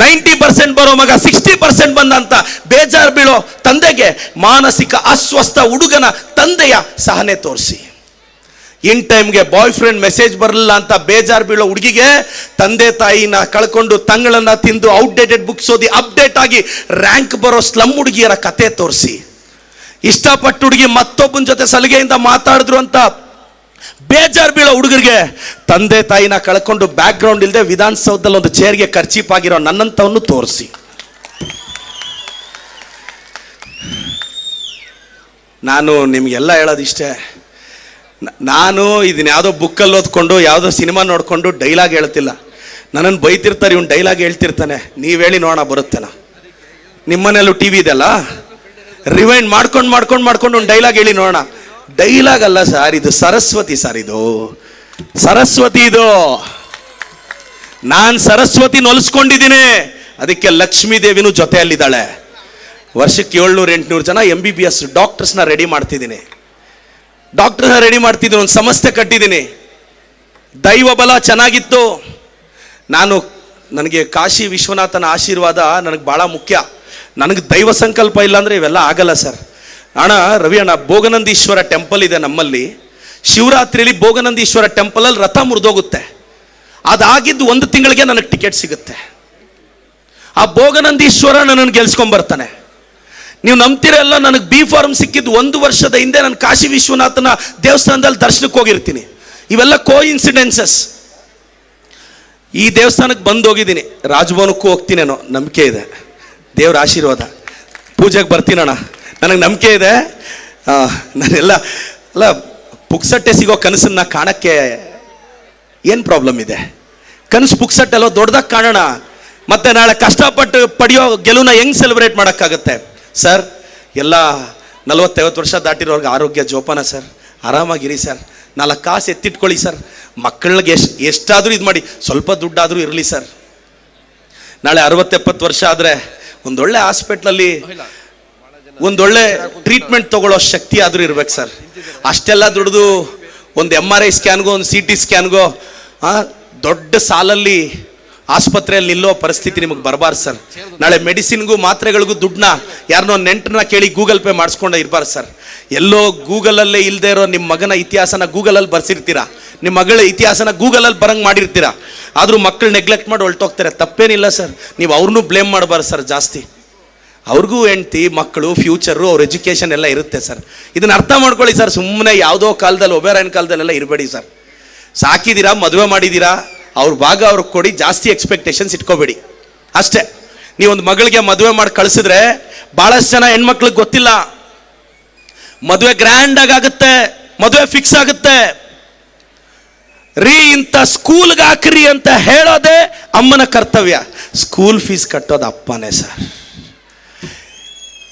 90% ಬರೋ ಮಗ 60% ಬಂದಂತ ಬೇಜಾರು ಬೀಳೋ ತಂದೆಗೆ ಮಾನಸಿಕ ಅಸ್ವಸ್ಥ ಹುಡುಗನ ತಂದೆಯ ಸಹನೆ ತೋರಿಸಿ. ಇನ್ ಟೈಮ್ಗೆ ಬಾಯ್ ಫ್ರೆಂಡ್ ಮೆಸೇಜ್ ಬರಲಿಲ್ಲ ಅಂತ ಬೇಜಾರು ಬೀಳೋ ಹುಡುಗಿಗೆ ತಂದೆ ತಾಯಿನ ಕಳ್ಕೊಂಡು ತಂಗಳನ್ನ ತಿಂದು ಔಟ್ಡೇಟೆಡ್ ಬುಕ್ಸ್ ಓದಿ ಅಪ್ಡೇಟ್ ಆಗಿ ರ್ಯಾಂಕ್ ಬರೋ ಸ್ಲಮ್ ಹುಡುಗಿಯರ ಕತೆ ತೋರಿಸಿ. ಇಷ್ಟಪಟ್ಟು ಹುಡುಗಿ ಮತ್ತೊಬ್ಬನ ಜೊತೆ ಸಲಿಗೆಯಿಂದ ಮಾತಾಡಿದ್ರು ಅಂತ ಬೇಜಾರು ಬೀಳೋ ಹುಡುಗರಿಗೆ ತಂದೆ ತಾಯಿನ ಕಳ್ಕೊಂಡು ಬ್ಯಾಕ್ ಗ್ರೌಂಡ್ ಇಲ್ಲದೆ ವಿಧಾನಸೌಧದಲ್ಲಿ ಒಂದು ಚೇರ್ಗೆ ಖರ್ಚೀಪ್ ಆಗಿರೋ ನನ್ನಂತವನ್ನು ತೋರಿಸಿ. ನಾನು ನಿಮ್ಗೆಲ್ಲ ಹೇಳೋದಿಷ್ಟೇ. ನಾನು ಇದನ್ನ ಯಾವುದೋ ಬುಕ್ಕಲ್ಲಿ ಓದ್ಕೊಂಡು ಯಾವುದೋ ಸಿನಿಮಾ ನೋಡಿಕೊಂಡು ಡೈಲಾಗ್ ಹೇಳ್ತಿಲ್ಲ. ನನ್ನನ್ನು ಬೈತಿರ್ತಾರೆ, ಇವನು ಡೈಲಾಗ್ ಹೇಳ್ತಿರ್ತಾನೆ. ನೀವು ಹೇಳಿ ನೋಡೋಣ ಬರುತ್ತೇನ? ನಿಮ್ಮನೆಯಲ್ಲೂ ಟಿ ವಿ ಇದೆಯಲ್ಲ, ರಿವೈಂಡ್ ಮಾಡ್ಕೊಂಡು ಒಂದು ಡೈಲಾಗ್ ಹೇಳಿ ನೋಡೋಣ. ಡೈಲಾಗ್ ಅಲ್ಲ ಸರ್, ಇದು ಸರಸ್ವತಿ ಸರ್, ಇದು ಸರಸ್ವತಿ. ಇದು ನಾನು ಸರಸ್ವತಿ ನೊಲಿಸ್ಕೊಂಡಿದ್ದೀನಿ, ಅದಕ್ಕೆ ಲಕ್ಷ್ಮೀ ದೇವಿನೂ ಜೊತೆಯಲ್ಲಿದ್ದಾಳೆ. ವರ್ಷಕ್ಕೆ 700-800 ಜನ MBBS ಡಾಕ್ಟರ್ಸ್ನ ರೆಡಿ ಮಾಡ್ತಿದ್ದೀನಿ. ಒಂದು ಸಂಸ್ಥೆ ಕಟ್ಟಿದ್ದೀನಿ. ದೈವ ಬಲ ಚೆನ್ನಾಗಿತ್ತು. ನನಗೆ ಕಾಶಿ ವಿಶ್ವನಾಥನ ಆಶೀರ್ವಾದ ನನಗೆ ಭಾಳ ಮುಖ್ಯ. ನನಗೆ ದೈವ ಸಂಕಲ್ಪ ಇಲ್ಲ ಅಂದರೆ ಇವೆಲ್ಲ ಆಗಲ್ಲ ಸರ್. ಅಣ್ಣ ರವಿ ಅಣ್ಣ, ಭೋಗನಂದೀಶ್ವರ ಟೆಂಪಲ್ ಇದೆ ನಮ್ಮಲ್ಲಿ. ಶಿವರಾತ್ರಿಯಲ್ಲಿ ಭೋಗನಂದೀಶ್ವರ ಟೆಂಪಲಲ್ಲಿ ರಥ ಮುರಿದೋಗುತ್ತೆ. ಅದಾಗಿದ್ದು 1 ತಿಂಗಳಿಗೆ ನನಗೆ ಟಿಕೆಟ್ ಸಿಗುತ್ತೆ. ಆ ಭೋಗನಂದೀಶ್ವರ ನನ್ನನ್ನು ಗೆಲ್ಸ್ಕೊಂಬರ್ತಾನೆ. ನೀವು ನಂಬ್ತಿರಲ್ಲ, ನನಗೆ ಬಿ ಫಾರ್ಮ್ ಸಿಕ್ಕಿದ್ದು 1 ವರ್ಷದ ಹಿಂದೆ. ನಾನು ಕಾಶಿ ವಿಶ್ವನಾಥನ ದೇವಸ್ಥಾನದಲ್ಲಿ ದರ್ಶನಕ್ಕೆ ಹೋಗಿರ್ತೀನಿ. ಇವೆಲ್ಲ ಕೋ ಇನ್ಸಿಡೆನ್ಸಸ್. ಈ ದೇವಸ್ಥಾನಕ್ಕೆ ಬಂದು ಹೋಗಿದ್ದೀನಿ, ರಾಜಭವನಕ್ಕೂ ಹೋಗ್ತೀನೇನೋ, ನಂಬಿಕೆ ಇದೆ, ದೇವ್ರ ಆಶೀರ್ವಾದ. ಪೂಜೆಗೆ ಬರ್ತೀನಣ್ಣ, ನನಗೆ ನಂಬಿಕೆ ಇದೆ. ನಾನೆಲ್ಲ ಪುಕ್ಸಟ್ಟೆ ಸಿಗೋ ಕನಸನ್ನ ಕಾಣಕ್ಕೆ ಏನು ಪ್ರಾಬ್ಲಮ್ ಇದೆ? ಕನಸು ಪುಕ್ಸಟ್ಟೆಲ್ಲೋ ದೊಡ್ಡದಾಗಿ ಕಾಣೋಣ. ಮತ್ತೆ ನಾಳೆ ಕಷ್ಟಪಟ್ಟು ಪಡೆಯೋ ಗೆಲುವನ್ನ ಹೆಂಗೆ ಸೆಲೆಬ್ರೇಟ್ ಮಾಡೋಕ್ಕಾಗತ್ತೆ ಸರ್? ಎಲ್ಲ 40-50 ವರ್ಷ ದಾಟಿರೋರ್ಗೆ ಆರೋಗ್ಯ ಜೋಪಾನ ಸರ್, ಆರಾಮಾಗಿರಿ ಸರ್, 4 ಕಾಸು ಎತ್ತಿಟ್ಕೊಳ್ಳಿ ಸರ್, ಮಕ್ಕಳಿಗೆ ಎಷ್ಟಾದರೂ ಇದು ಮಾಡಿ, ಸ್ವಲ್ಪ ದುಡ್ಡಾದರೂ ಇರಲಿ ಸರ್. ನಾಳೆ 60-70 ವರ್ಷ ಆದರೆ ಒಂದೊಳ್ಳೆ ಹಾಸ್ಪಿಟ್ಲಲ್ಲಿ ಒಂದೊಳ್ಳೆ ಟ್ರೀಟ್ಮೆಂಟ್ ತಗೊಳ್ಳೋ ಶಕ್ತಿ ಆದರೂ ಇರ್ಬೇಕು ಸರ್. ಅಷ್ಟೆಲ್ಲ ದುಡ್ದು ಒಂದು MRI ಸ್ಕ್ಯಾನ್ಗೋ, ಒಂದು CT ಸ್ಕ್ಯಾನ್ಗೋ ದೊಡ್ಡ ಸಾಲಲ್ಲಿ ಆಸ್ಪತ್ರೆಯಲ್ಲಿ ನಿಲ್ಲೋ ಪರಿಸ್ಥಿತಿ ನಿಮಗೆ ಬರಬಾರ್ದು ಸರ್. ನಾಳೆ ಮೆಡಿಸಿನ್ಗೂ ಮಾತ್ರೆಗಳಿಗೂ ದುಡ್ಡನ್ನ ಯಾರನ್ನೋ ನೆಂಟರನ್ನ ಕೇಳಿ ಗೂಗಲ್ ಪೇ ಮಾಡಿಸ್ಕೊಂಡ ಇರಬಾರ್ದು ಸರ್. ಎಲ್ಲೋ ಗೂಗಲಲ್ಲೇ ಇಲ್ಲದೆ ಇರೋ ನಿಮ್ಮ ಮಗನ ಇತಿಹಾಸನ ಗೂಗಲಲ್ಲಿ ಬರ್ಸಿರ್ತೀರಾ, ನಿಮ್ಮ ಮಗಳ ಇತಿಹಾಸನ ಗೂಗಲಲ್ಲಿ ಬರಂಗೆ ಮಾಡಿರ್ತೀರಾ. ಆದರೂ ಮಕ್ಕಳು ನೆಗ್ಲೆಕ್ಟ್ ಮಾಡಿ ಹೊರಟೋಗ್ತಾರೆ. ತಪ್ಪೇನಿಲ್ಲ ಸರ್, ನೀವು ಅವ್ರನ್ನೂ ಬ್ಲೇಮ್ ಮಾಡಬಾರ್ದು ಸರ್ ಜಾಸ್ತಿ. ಅವ್ರಿಗೂ ಹೆಂಡ್ತಿ ಮಕ್ಕಳು ಫ್ಯೂಚರು ಅವ್ರ ಎಜುಕೇಷನ್ ಎಲ್ಲ ಇರುತ್ತೆ ಸರ್. ಇದನ್ನ ಅರ್ಥ ಮಾಡ್ಕೊಳ್ಳಿ ಸರ್. ಸುಮ್ಮನೆ ಯಾವುದೋ ಕಾಲದಲ್ಲಿ ಒಬೇರಾಯನ ಕಾಲದಲ್ಲೆಲ್ಲ ಇರಬೇಡಿ ಸರ್. ಸಾಕಿದ್ದೀರಾ, ಮದುವೆ ಮಾಡಿದ್ದೀರಾ, ಅವ್ರ ಭಾಗ ಅವ್ರಿಗೆ ಕೊಡಿ, ಜಾಸ್ತಿ ಎಕ್ಸ್ಪೆಕ್ಟೇಷನ್ಸ್ ಇಟ್ಕೋಬೇಡಿ ಅಷ್ಟೇ. ನೀವೊಂದು ಮಗಳಿಗೆ ಮದುವೆ ಮಾಡಿ ಕಳಿಸಿದ್ರೆ ಭಾಳಷ್ಟು ಜನ ಹೆಣ್ಮಕ್ಳಿಗೆ ಗೊತ್ತಿಲ್ಲ, ಮದುವೆ ಗ್ರ್ಯಾಂಡ್ ಆಗುತ್ತೆ, ಮದುವೆ ಫಿಕ್ಸ್ ಆಗುತ್ತೆ ರೀ, ಇಂಥ ಸ್ಕೂಲ್ಗೆ ಹಾಕ್ರಿ ಅಂತ ಹೇಳೋದೇ ಅಮ್ಮನ ಕರ್ತವ್ಯ. ಸ್ಕೂಲ್ ಫೀಸ್ ಕಟ್ಟೋದು ಅಪ್ಪನೇ ಸರ್.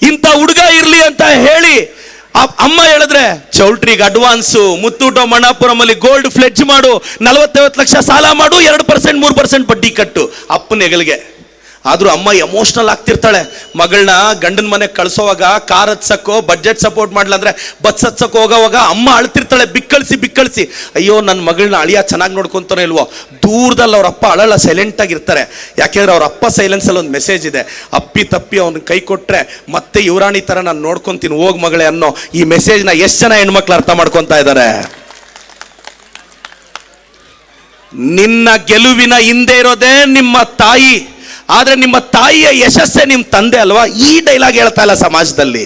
ಇಂಥ ಹುಡುಗ ಇರಲಿ ಅಂತ ಹೇಳಿ ಅಮ್ಮ ಹೇಳಿದ್ರೆ ಚೌಲ್ಟ್ರಿಗೆ ಅಡ್ವಾನ್ಸು, ಮುತ್ತೂಟೋ ಮಣಾಪುರಮಲ್ಲಿ ಗೋಲ್ಡ್ ಫ್ಲೆಡ್ಜ್ ಮಾಡು, 40-50 ಲಕ್ಷ ಸಾಲ ಮಾಡು, 2% 3% ಬಡ್ಡಿ ಕಟ್ಟು ಅಪ್ಪನ ಹೆಗಲಿಗೆ. ಆದರೂ ಅಮ್ಮ ಎಮೋಷ್ನಲ್ ಆಗ್ತಿರ್ತಾಳೆ. ಮಗಳನ್ನ ಗಂಡನ ಮನೆಗೆ ಕಳಿಸೋವಾಗ ಕಾರ್ ಹತ್ಸಕ್ಕೋ ಬಡ್ಜೆಟ್ ಸಪೋರ್ಟ್ ಮಾಡಲ್ಲ ಅಂದರೆ ಬಸ್ ಹತ್ಸಕ್ಕೆ ಹೋಗೋವಾಗ ಅಮ್ಮ ಅಳ್ತಿರ್ತಾಳೆ, ಬಿಕ್ಕಳಿಸಿ ಅಯ್ಯೋ ನನ್ನ ಮಗಳನ್ನ ಅಳಿಯ ಚೆನ್ನಾಗಿ ನೋಡ್ಕೊತಾನೆ ಇಲ್ವೋ. ದೂರದಲ್ಲಿ ಅವ್ರ ಅಪ್ಪ ಅಳಲ್ಲ, ಸೈಲೆಂಟಾಗಿ ಇರ್ತಾರೆ. ಯಾಕೆಂದ್ರೆ ಅವ್ರ ಅಪ್ಪ ಸೈಲೆನ್ಸಲ್ಲಿ ಒಂದು ಮೆಸೇಜ್ ಇದೆ, ಅಪ್ಪಿ ತಪ್ಪಿ ಅವ್ನ ಕೈ ಕೊಟ್ಟರೆ ಮತ್ತೆ ಯುವರಾಣಿ ಥರ ನಾನು ನೋಡ್ಕೊತೀನಿ ಹೋಗ್ ಮಗಳೇ ಅನ್ನೋ ಈ ಮೆಸೇಜ್ನ ಎಷ್ಟು ಜನ ಹೆಣ್ಮಕ್ಳು ಅರ್ಥ ಮಾಡ್ಕೊತಾ ಇದ್ದಾರೆ? ನಿನ್ನ ಗೆಲುವಿನ ಹಿಂದೆ ಇರೋದೇ ನಿಮ್ಮ ತಾಯಿ, ಆದರೆ ನಿಮ್ಮ ತಾಯಿಯ ಯಶಸ್ಸೇ ನಿಮ್ಮ ತಂದೆ ಅಲ್ವಾ? ಈ ಡೈಲಾಗ್ ಹೇಳ್ತಾ ಇಲ್ಲ ಸಮಾಜದಲ್ಲಿ.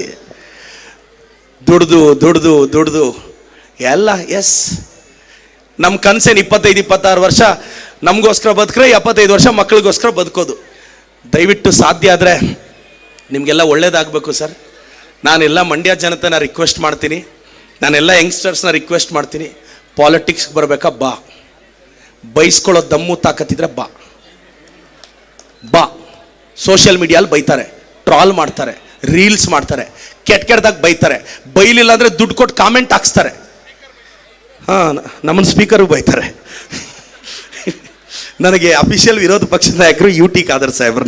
ದುಡ್ದು ಎಲ್ಲ ಎಸ್, ನಮ್ಮ ಕನಸೇನು 25-26 ವರ್ಷ ನಮಗೋಸ್ಕರ ಬದುಕ್ರೆ, 75 ವರ್ಷ ಮಕ್ಕಳಿಗೋಸ್ಕರ ಬದುಕೋದು. ದಯವಿಟ್ಟು ಸಾಧ್ಯ ಆದರೆ ನಿಮಗೆಲ್ಲ ಒಳ್ಳೇದಾಗಬೇಕು ಸರ್. ನಾನೆಲ್ಲ ಮಂಡ್ಯ ಜನತೆನ ರಿಕ್ವೆಸ್ಟ್ ಮಾಡ್ತೀನಿ, ನಾನೆಲ್ಲ ಯಂಗ್ಸ್ಟರ್ಸ್ನ ರಿಕ್ವೆಸ್ಟ್ ಮಾಡ್ತೀನಿ, ಪಾಲಿಟಿಕ್ಸ್ಗೆ ಬರಬೇಕಾ ಬಾ, ಬೈಸ್ಕೊಳ್ಳೋ ದಮ್ಮು ತಾಕತ್ತಿದ್ರೆ ಬಾ. ಸೋಷಿಯಲ್ ಮೀಡಿಯಲ್ಲಿ ಬೈತಾರೆ, ಟ್ರಾಲ್ ಮಾಡ್ತಾರೆ, ರೀಲ್ಸ್ ಮಾಡ್ತಾರೆ, ಕೆಟ್ಟದಾಗ ಬೈತಾರೆ, ಬೈಲಿಲ್ಲ ಅಂದರೆ ದುಡ್ಡು ಕೊಟ್ಟು ಕಾಮೆಂಟ್ ಹಾಕ್ಸ್ತಾರೆ. ನಮ್ಮನ್ನು ಸ್ಪೀಕರು ಬೈತಾರೆ. ನನಗೆ ಅಫಿಷಿಯಲ್ ವಿರೋಧ ಪಕ್ಷದ ನಾಯಕರು UT ಖಾದರ್ ಸಾಹೇಬ್ರು,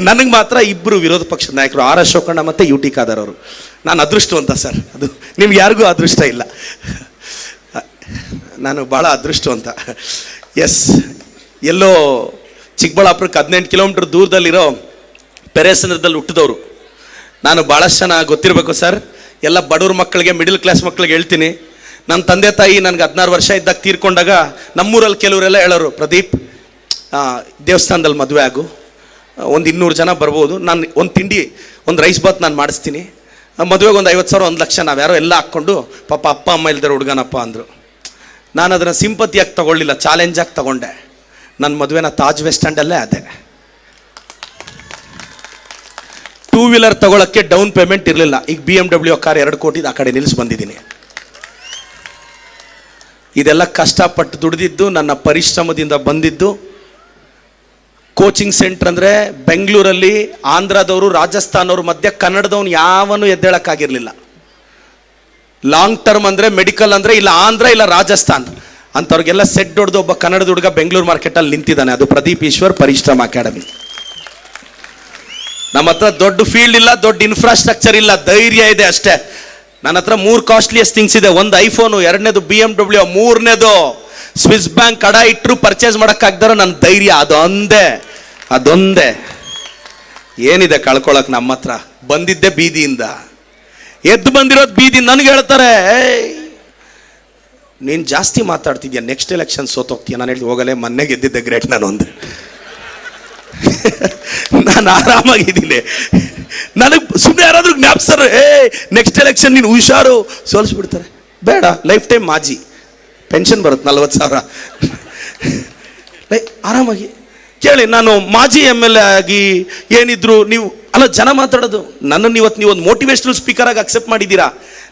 ನನಗೆ ಮಾತ್ರ ಇಬ್ಬರು ವಿರೋಧ ಪಕ್ಷದ ನಾಯಕರು, R ಅಶೋಕಣ್ಣ ಮತ್ತು UT ಖಾದರ್ ಅವರು. ನಾನು ಅದೃಷ್ಟವಂತ ಸರ್, ಅದು ನಿಮ್ಗೆ ಯಾರಿಗೂ ಅದೃಷ್ಟ ಇಲ್ಲ, ನಾನು ಭಾಳ ಅದೃಷ್ಟವಂತ. ಎಸ್, ಎಲ್ಲೋ ಚಿಕ್ಕಬಳ್ಳಾಪುರಕ್ಕೆ 18 ಕಿಲೋಮೀಟರ್ ದೂರದಲ್ಲಿರೋ ಪೆರೇಸಂದ್ರದಲ್ಲಿ ಹುಟ್ಟಿದವರು ನಾನು. ಭಾಳಷ್ಟು ಜನ ಗೊತ್ತಿರಬೇಕು ಸರ್, ಎಲ್ಲ ಬಡವ್ರ ಮಕ್ಕಳಿಗೆ, ಮಿಡಲ್ ಕ್ಲಾಸ್ ಮಕ್ಕಳಿಗೆ ಹೇಳ್ತೀನಿ. ನನ್ನ ತಂದೆ ತಾಯಿ ನನಗೆ 16 ವರ್ಷ ಇದ್ದಾಗ ತೀರ್ಕೊಂಡಾಗ ನಮ್ಮೂರಲ್ಲಿ ಕೆಲವರೆಲ್ಲ ಹೇಳೋರು, ಪ್ರದೀಪ್ ದೇವಸ್ಥಾನದಲ್ಲಿ ಮದುವೆ ಆಗು, ಒಂದು 200 ಜನ ಬರ್ಬೋದು, ನಾನು ಒಂದು ತಿಂಡಿ ಒಂದು ರೈಸ್ ಬಾತ್ ನಾನು ಮಾಡಿಸ್ತೀನಿ, ಮದುವೆಗೆ ಒಂದು 50,000 1 ಲಕ್ಷ ನಾವ್ಯಾರೋ ಎಲ್ಲ ಹಾಕ್ಕೊಂಡು ಪಾಪ ಅಪ್ಪ ಅಮ್ಮ ಇಲ್ದಾರೆ ಹುಡುಗನಪ್ಪ ಅಂದರು. ನಾನು ಅದನ್ನು ಸಿಂಪತಿಯಾಗಿ ತೊಗೊಳ್ಳಿಲ್ಲ, ಚಾಲೆಂಜಾಗಿ ತೊಗೊಂಡೆ. ನನ್ನ ಮದುವೆನ ತಾಜ್ ವೆಸ್ಟ್ ಸ್ಟ್ಯಾಂಡಲ್ಲೇ ಅದೇ. 2 ವೀಲರ್ ತಗೊಳ್ಳೋಕ್ಕೆ ಡೌನ್ ಪೇಮೆಂಟ್ ಇರಲಿಲ್ಲ. ಈಗ BMW ಕಾರ್ 2 ಕೋಟಿದು ಆ ಕಡೆ ನಿಲ್ಲಿಸಿ ಬಂದಿದ್ದೀನಿ. ಇದೆಲ್ಲ ಕಷ್ಟಪಟ್ಟು ದುಡಿದಿದ್ದು, ನನ್ನ ಪರಿಶ್ರಮದಿಂದ ಬಂದಿದ್ದು. ಕೋಚಿಂಗ್ ಸೆಂಟರ್ ಅಂದರೆ ಬೆಂಗಳೂರಲ್ಲಿ ಆಂಧ್ರದವರು ರಾಜಸ್ಥಾನವ್ರ ಮಧ್ಯೆ ಕನ್ನಡದವ್ನು ಯಾವನು ಎದ್ದೇಳಕ್ಕಾಗಿರಲಿಲ್ಲ. ಲಾಂಗ್ ಟರ್ಮ್ ಅಂದರೆ ಮೆಡಿಕಲ್ ಅಂದರೆ ಇಲ್ಲ ಆಂಧ್ರ ಇಲ್ಲ ರಾಜಸ್ಥಾನ್ ಅಂಥವ್ರಿಗೆಲ್ಲ ಸೆಟ್ ಹೊಡೆದು ಒಬ್ಬ ಕನ್ನಡದ ಹುಡುಗ ಬೆಂಗಳೂರು ಮಾರ್ಕೆಟಲ್ಲಿ ನಿಂತಿದ್ದಾನೆ. ಅದು ಪ್ರದೀಪ್ ಈಶ್ವರ್ ಪರಿಶ್ರಮ ಅಕಾಡೆಮಿ. ನಮ್ಮ ಹತ್ರ ದೊಡ್ಡ ಫೀಲ್ಡ್ ಇಲ್ಲ, ದೊಡ್ಡ ಇನ್ಫ್ರಾಸ್ಟ್ರಕ್ಚರ್ ಇಲ್ಲ, ಧೈರ್ಯ ಇದೆ ಅಷ್ಟೇ. ನನ್ನ ಹತ್ರ 3 ಕಾಸ್ಟ್ಲಿಯಸ್ಟ್ ಥಿಂಗ್ಸ್ ಇದೆ. ಒಂದು ಐಫೋನು, 2ನೇದು BMW, 3ನೇದು ಸ್ವಿಸ್ ಬ್ಯಾಂಕ್ ಕಡ ಇಟ್ಟರು ಪರ್ಚೇಸ್ ಮಾಡೋಕ್ಕಾಗ್ದಾರ ನನ್ನ ಧೈರ್ಯ. ಅದೊಂದೇ ಏನಿದೆ ಕಳ್ಕೊಳಕ್ ನಮ್ಮ ಹತ್ರ. ಬಂದಿದ್ದೆ ಬೀದಿಯಿಂದ, ಎದ್ದು ಬಂದಿರೋದು ಬೀದಿಯಿಂದ. ನನಗೆ ಹೇಳ್ತಾರೆ, ನೀನು ಜಾಸ್ತಿ ಮಾತಾಡ್ತಿದ್ಯಾ, ನೆಕ್ಸ್ಟ್ ಎಲೆಕ್ಷನ್ ಸೋತೋಗ್ತೀಯ. ನಾನು ಹೇಳಿ ಹೋಗಲೇ, ಮೊನ್ನೆ ಗೆದ್ದಿದ್ದೆ ಗ್ರೇಟ್ ನಾನು ಒಂದು. ನಾನು ಆರಾಮಾಗಿದ್ದೀನಿ. ನನಗೆ ಸುಮ್ಮನೆ ಯಾರಾದ್ರೂ ಜ್ಞಾಪಿಸ್ತಾರೆ, ನೆಕ್ಸ್ಟ್ ಎಲೆಕ್ಷನ್ ನೀನು ಹುಷಾರು, ಸೋಲಿಸ್ಬಿಡ್ತಾರೆ. ಬೇಡ, ಲೈಫ್ ಟೈಮ್ ಮಾಜಿ ಪೆನ್ಷನ್ ಬರುತ್ತೆ 40,000. ಆರಾಮಾಗಿ ಕೇಳಿ. ನಾನು ಮಾಜಿ MLA ಆಗಿ ಏನಿದ್ರು ನೀವು ಅಲ್ಲ ಜನ ಮಾತಾಡೋದು. ನನ್ನನ್ನು ಇವತ್ತು ನೀವು ಒಂದು ಮೋಟಿವೇಶ್ನಲ್ ಸ್ಪೀಕರ್ ಆಗಿ ಅಕ್ಸೆಪ್ಟ್ ಮಾಡಿದ್ದೀರಾ.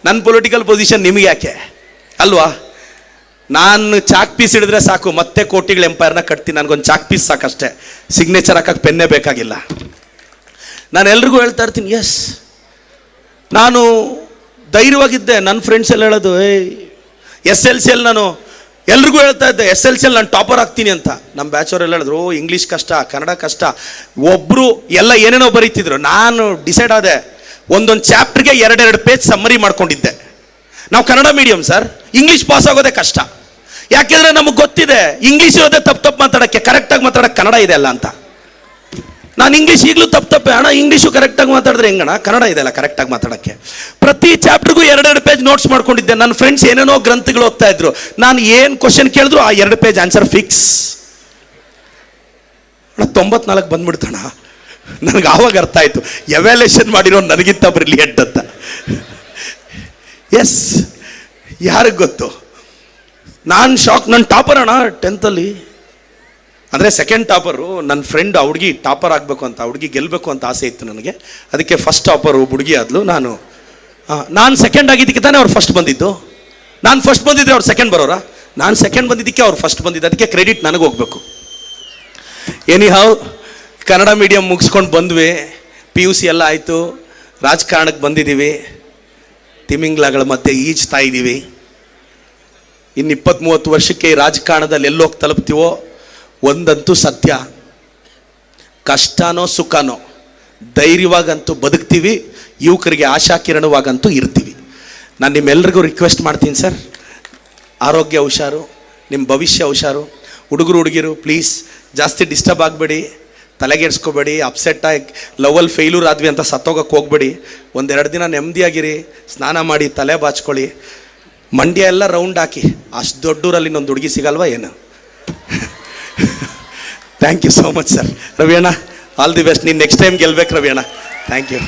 ನನ್ನ ಪೊಲಿಟಿಕಲ್ ಪೊಸಿಷನ್ ನಿಮಗೆ ಯಾಕೆ ಅಲ್ವಾ? ನಾನು ಚಾಕ್ ಪೀಸ್ ಹಿಡಿದ್ರೆ ಸಾಕು, ಮತ್ತೆ ಕೋಟಿಗಳ ಎಂಪೈರ್ನ ಕಟ್ತೀನಿ. ನನಗೊಂದು ಚಾಕ್ ಪೀಸ್ ಸಾಕಷ್ಟೇ, ಸಿಗ್ನೇಚರ್ ಹಾಕಕ್ಕೆ ಪೆನ್ನೇ ಬೇಕಾಗಿಲ್ಲ. ನಾನು ಎಲ್ರಿಗೂ ಹೇಳ್ತಾ ಇರ್ತೀನಿ, ಎಸ್ ನಾನು ಧೈರ್ಯವಾಗಿದ್ದೆ. ನನ್ನ ಫ್ರೆಂಡ್ಸ್ ಎಲ್ಲ ಹೇಳೋದು, SLCಯಲ್ಲಿ ನಾನು ಎಲ್ರಿಗೂ ಹೇಳ್ತಾ ಇದ್ದೆ, SLCಯಲ್ಲಿ ನಾನು ಟಾಪರ್ ಆಗ್ತೀನಿ ಅಂತ. ನಮ್ಮ ಬ್ಯಾಚವರೆಲ್ಲ ಹೇಳಿದ್ರು, ಇಂಗ್ಲೀಷ್ ಕಷ್ಟ, ಕನ್ನಡ ಕಷ್ಟ, ಒಬ್ಬರು ಎಲ್ಲ ಏನೇನೋ ಬರೀತಿದ್ರು. ನಾನು ಡಿಸೈಡ್ ಆದೆ, ಒಂದೊಂದು ಚಾಪ್ಟರ್ಗೆ 2 ಪೇಜ್ ಸಮ್ಮರಿ ಮಾಡ್ಕೊಂಡಿದ್ದೆ. ನಾವು Kannada medium sir, English pass ಆಗೋದೇ ಕಷ್ಟ. ಯಾಕೆಂದರೆ ನಮಗೆ ಗೊತ್ತಿದೆ ಇಂಗ್ಲೀಷ್ ಇರೋದೇ ತಪ್ಪು ಮಾತಾಡೋಕ್ಕೆ, ಕರೆಕ್ಟಾಗಿ ಮಾತಾಡೋಕ್ಕೆ ಕನ್ನಡ ಇದೆ ಅಲ್ಲ ಅಂತ. ನಾನು ಇಂಗ್ಲೀಷ್ ಈಗಲೂ ತಪ್ಪೆ ಅಣ್ಣ, ಇಂಗ್ಲೀಷು ಕರೆಕ್ಟಾಗಿ ಮಾತಾಡಿದ್ರೆ ಹೆಂಗಣ್ಣ, ಕನ್ನಡ ಇದೆ ಅಲ್ಲ ಕರೆಕ್ಟಾಗಿ ಮಾತಾಡೋಕ್ಕೆ. ಪ್ರತಿ ಚಾಪ್ಟರ್ಗೂ 2 ಪೇಜ್ ನೋಟ್ಸ್ ಮಾಡ್ಕೊಂಡಿದ್ದೆ. ನನ್ನ ಫ್ರೆಂಡ್ಸ್ ಏನೇನೋ ಗ್ರಂಥಗಳು ಓದ್ತಾ ಇದ್ರು. ನಾನು ಏನು ಕ್ವಶನ್ ಕೇಳಿದ್ರು ಆ 2 ಪೇಜ್ ಆನ್ಸರ್ ಫಿಕ್ಸ್. 94 ಬಂದ್ಬಿಡ್ತಾಣ. ನನಗೆ ಆವಾಗ ಅರ್ಥ ಆಯಿತು, ಎವ್ಯಾಲ್ಯೂಷನ್ ಮಾಡಿರೋ ನನಗಿಂತ ಬ್ರಿಲಿಯಂಟ್ ಅಂತ. ಎಸ್, ಯಾರಿಗೆ ಗೊತ್ತು. ನಾನು ಶಾಕ್. ನನ್ನ ಟಾಪರ್ ಅಣ್ಣ 10th ಅಂದರೆ ಸೆಕೆಂಡ್ ಟಾಪರು. ನನ್ನ ಫ್ರೆಂಡ್ ಆ ಹುಡುಗಿ ಟಾಪರ್ ಆಗಬೇಕು ಅಂತ, ಹುಡುಗಿ ಗೆಲ್ಲಬೇಕು ಅಂತ ಆಸೆ ಇತ್ತು ನನಗೆ. ಅದಕ್ಕೆ ಫಸ್ಟ್ ಟಾಪರು ಹುಡುಗಿ ಆದ್ಲು. ನಾನು ಸೆಕೆಂಡ್ ಆಗಿದ್ದಕ್ಕೆ ತಾನೇ ಅವ್ರು ಫಸ್ಟ್ ಬಂದಿದ್ದು. ನಾನು ಫಸ್ಟ್ ಬಂದಿದ್ದರೆ ಅವ್ರು ಸೆಕೆಂಡ್ ಬರೋರಾ? ನಾನು ಸೆಕೆಂಡ್ ಬಂದಿದ್ದಕ್ಕೆ ಅವ್ರು ಫಸ್ಟ್ ಬಂದಿದ್ದು. ಅದಕ್ಕೆ ಕ್ರೆಡಿಟ್ ನನಗೆ ಹೋಗ್ಬೇಕು. ಎನಿಹಾವ್, ಕನ್ನಡ ಮೀಡಿಯಮ್ ಮುಗಿಸ್ಕೊಂಡು ಬಂದ್ವಿ. PUC ಎಲ್ಲ ಆಯಿತು, ರಾಜಕಾರಣಕ್ಕೆ ಬಂದಿದ್ದೀವಿ. ತಿಮಿಂಗ್ಲಗಳ ಮಧ್ಯೆ ಈಜ್ತಾ ಇದ್ದೀವಿ. ಇನ್ನು 20-30 ವರ್ಷಕ್ಕೆ ಈ ರಾಜಕಾರಣದಲ್ಲಿ ಎಲ್ಲೋಗಿ ತಲುಪ್ತೀವೋ ಒಂದಂತೂ ಸತ್ಯ, ಕಷ್ಟನೋ ಸುಖನೋ ಧೈರ್ಯವಾಗಂತೂ ಬದುಕ್ತೀವಿ, ಯುವಕರಿಗೆ ಆಶಾಕಿರಣವಾಗಂತೂ ಇರ್ತೀವಿ. ನಾನು ನಿಮ್ಮೆಲ್ಲರಿಗೂ ರಿಕ್ವೆಸ್ಟ್ ಮಾಡ್ತೀನಿ ಸರ್, ಆರೋಗ್ಯ ಹುಷಾರು, ನಿಮ್ಮ ಭವಿಷ್ಯ ಹುಷಾರು. ಹುಡುಗಿರು ಪ್ಲೀಸ್ ಜಾಸ್ತಿ ಡಿಸ್ಟರ್ಬ್ ಆಗಬೇಡಿ, ತಲೆಗೆಡ್ಸ್ಕೋಬೇಡಿ, ಅಪ್ಸೆಟ್ ಆಗಿ ಲವಲ್ ಫೇಲ್ಯೂರ್ ಆದ್ವಿ ಅಂತ ಸತ್ತೋಗಕ್ಕೆ ಹೋಗ್ಬೇಡಿ. 1-2 ದಿನ ನೆಮ್ಮದಿಯಾಗಿರಿ, ಸ್ನಾನ ಮಾಡಿ, ತಲೆ ಬಾಚ್ಕೊಳ್ಳಿ, ಮಂಡ್ಯ ಎಲ್ಲ ರೌಂಡ್ ಹಾಕಿ. ಅಷ್ಟು ದೊಡ್ಡೂರಲ್ಲಿ ಇನ್ನೊಂದು ಹುಡುಗಿ ಸಿಗಲ್ವಾ ಏನು? Thank you so much sir. Ravi ಅಣ್ಣ, ಆಲ್ ದಿ ಬೆಸ್ಟ್. ನೀನು ನೆಕ್ಸ್ಟ್ ಟೈಮ್ ಗೆಲ್ಬೇಕು ರವಿ ಅಣ್ಣ. Thank you.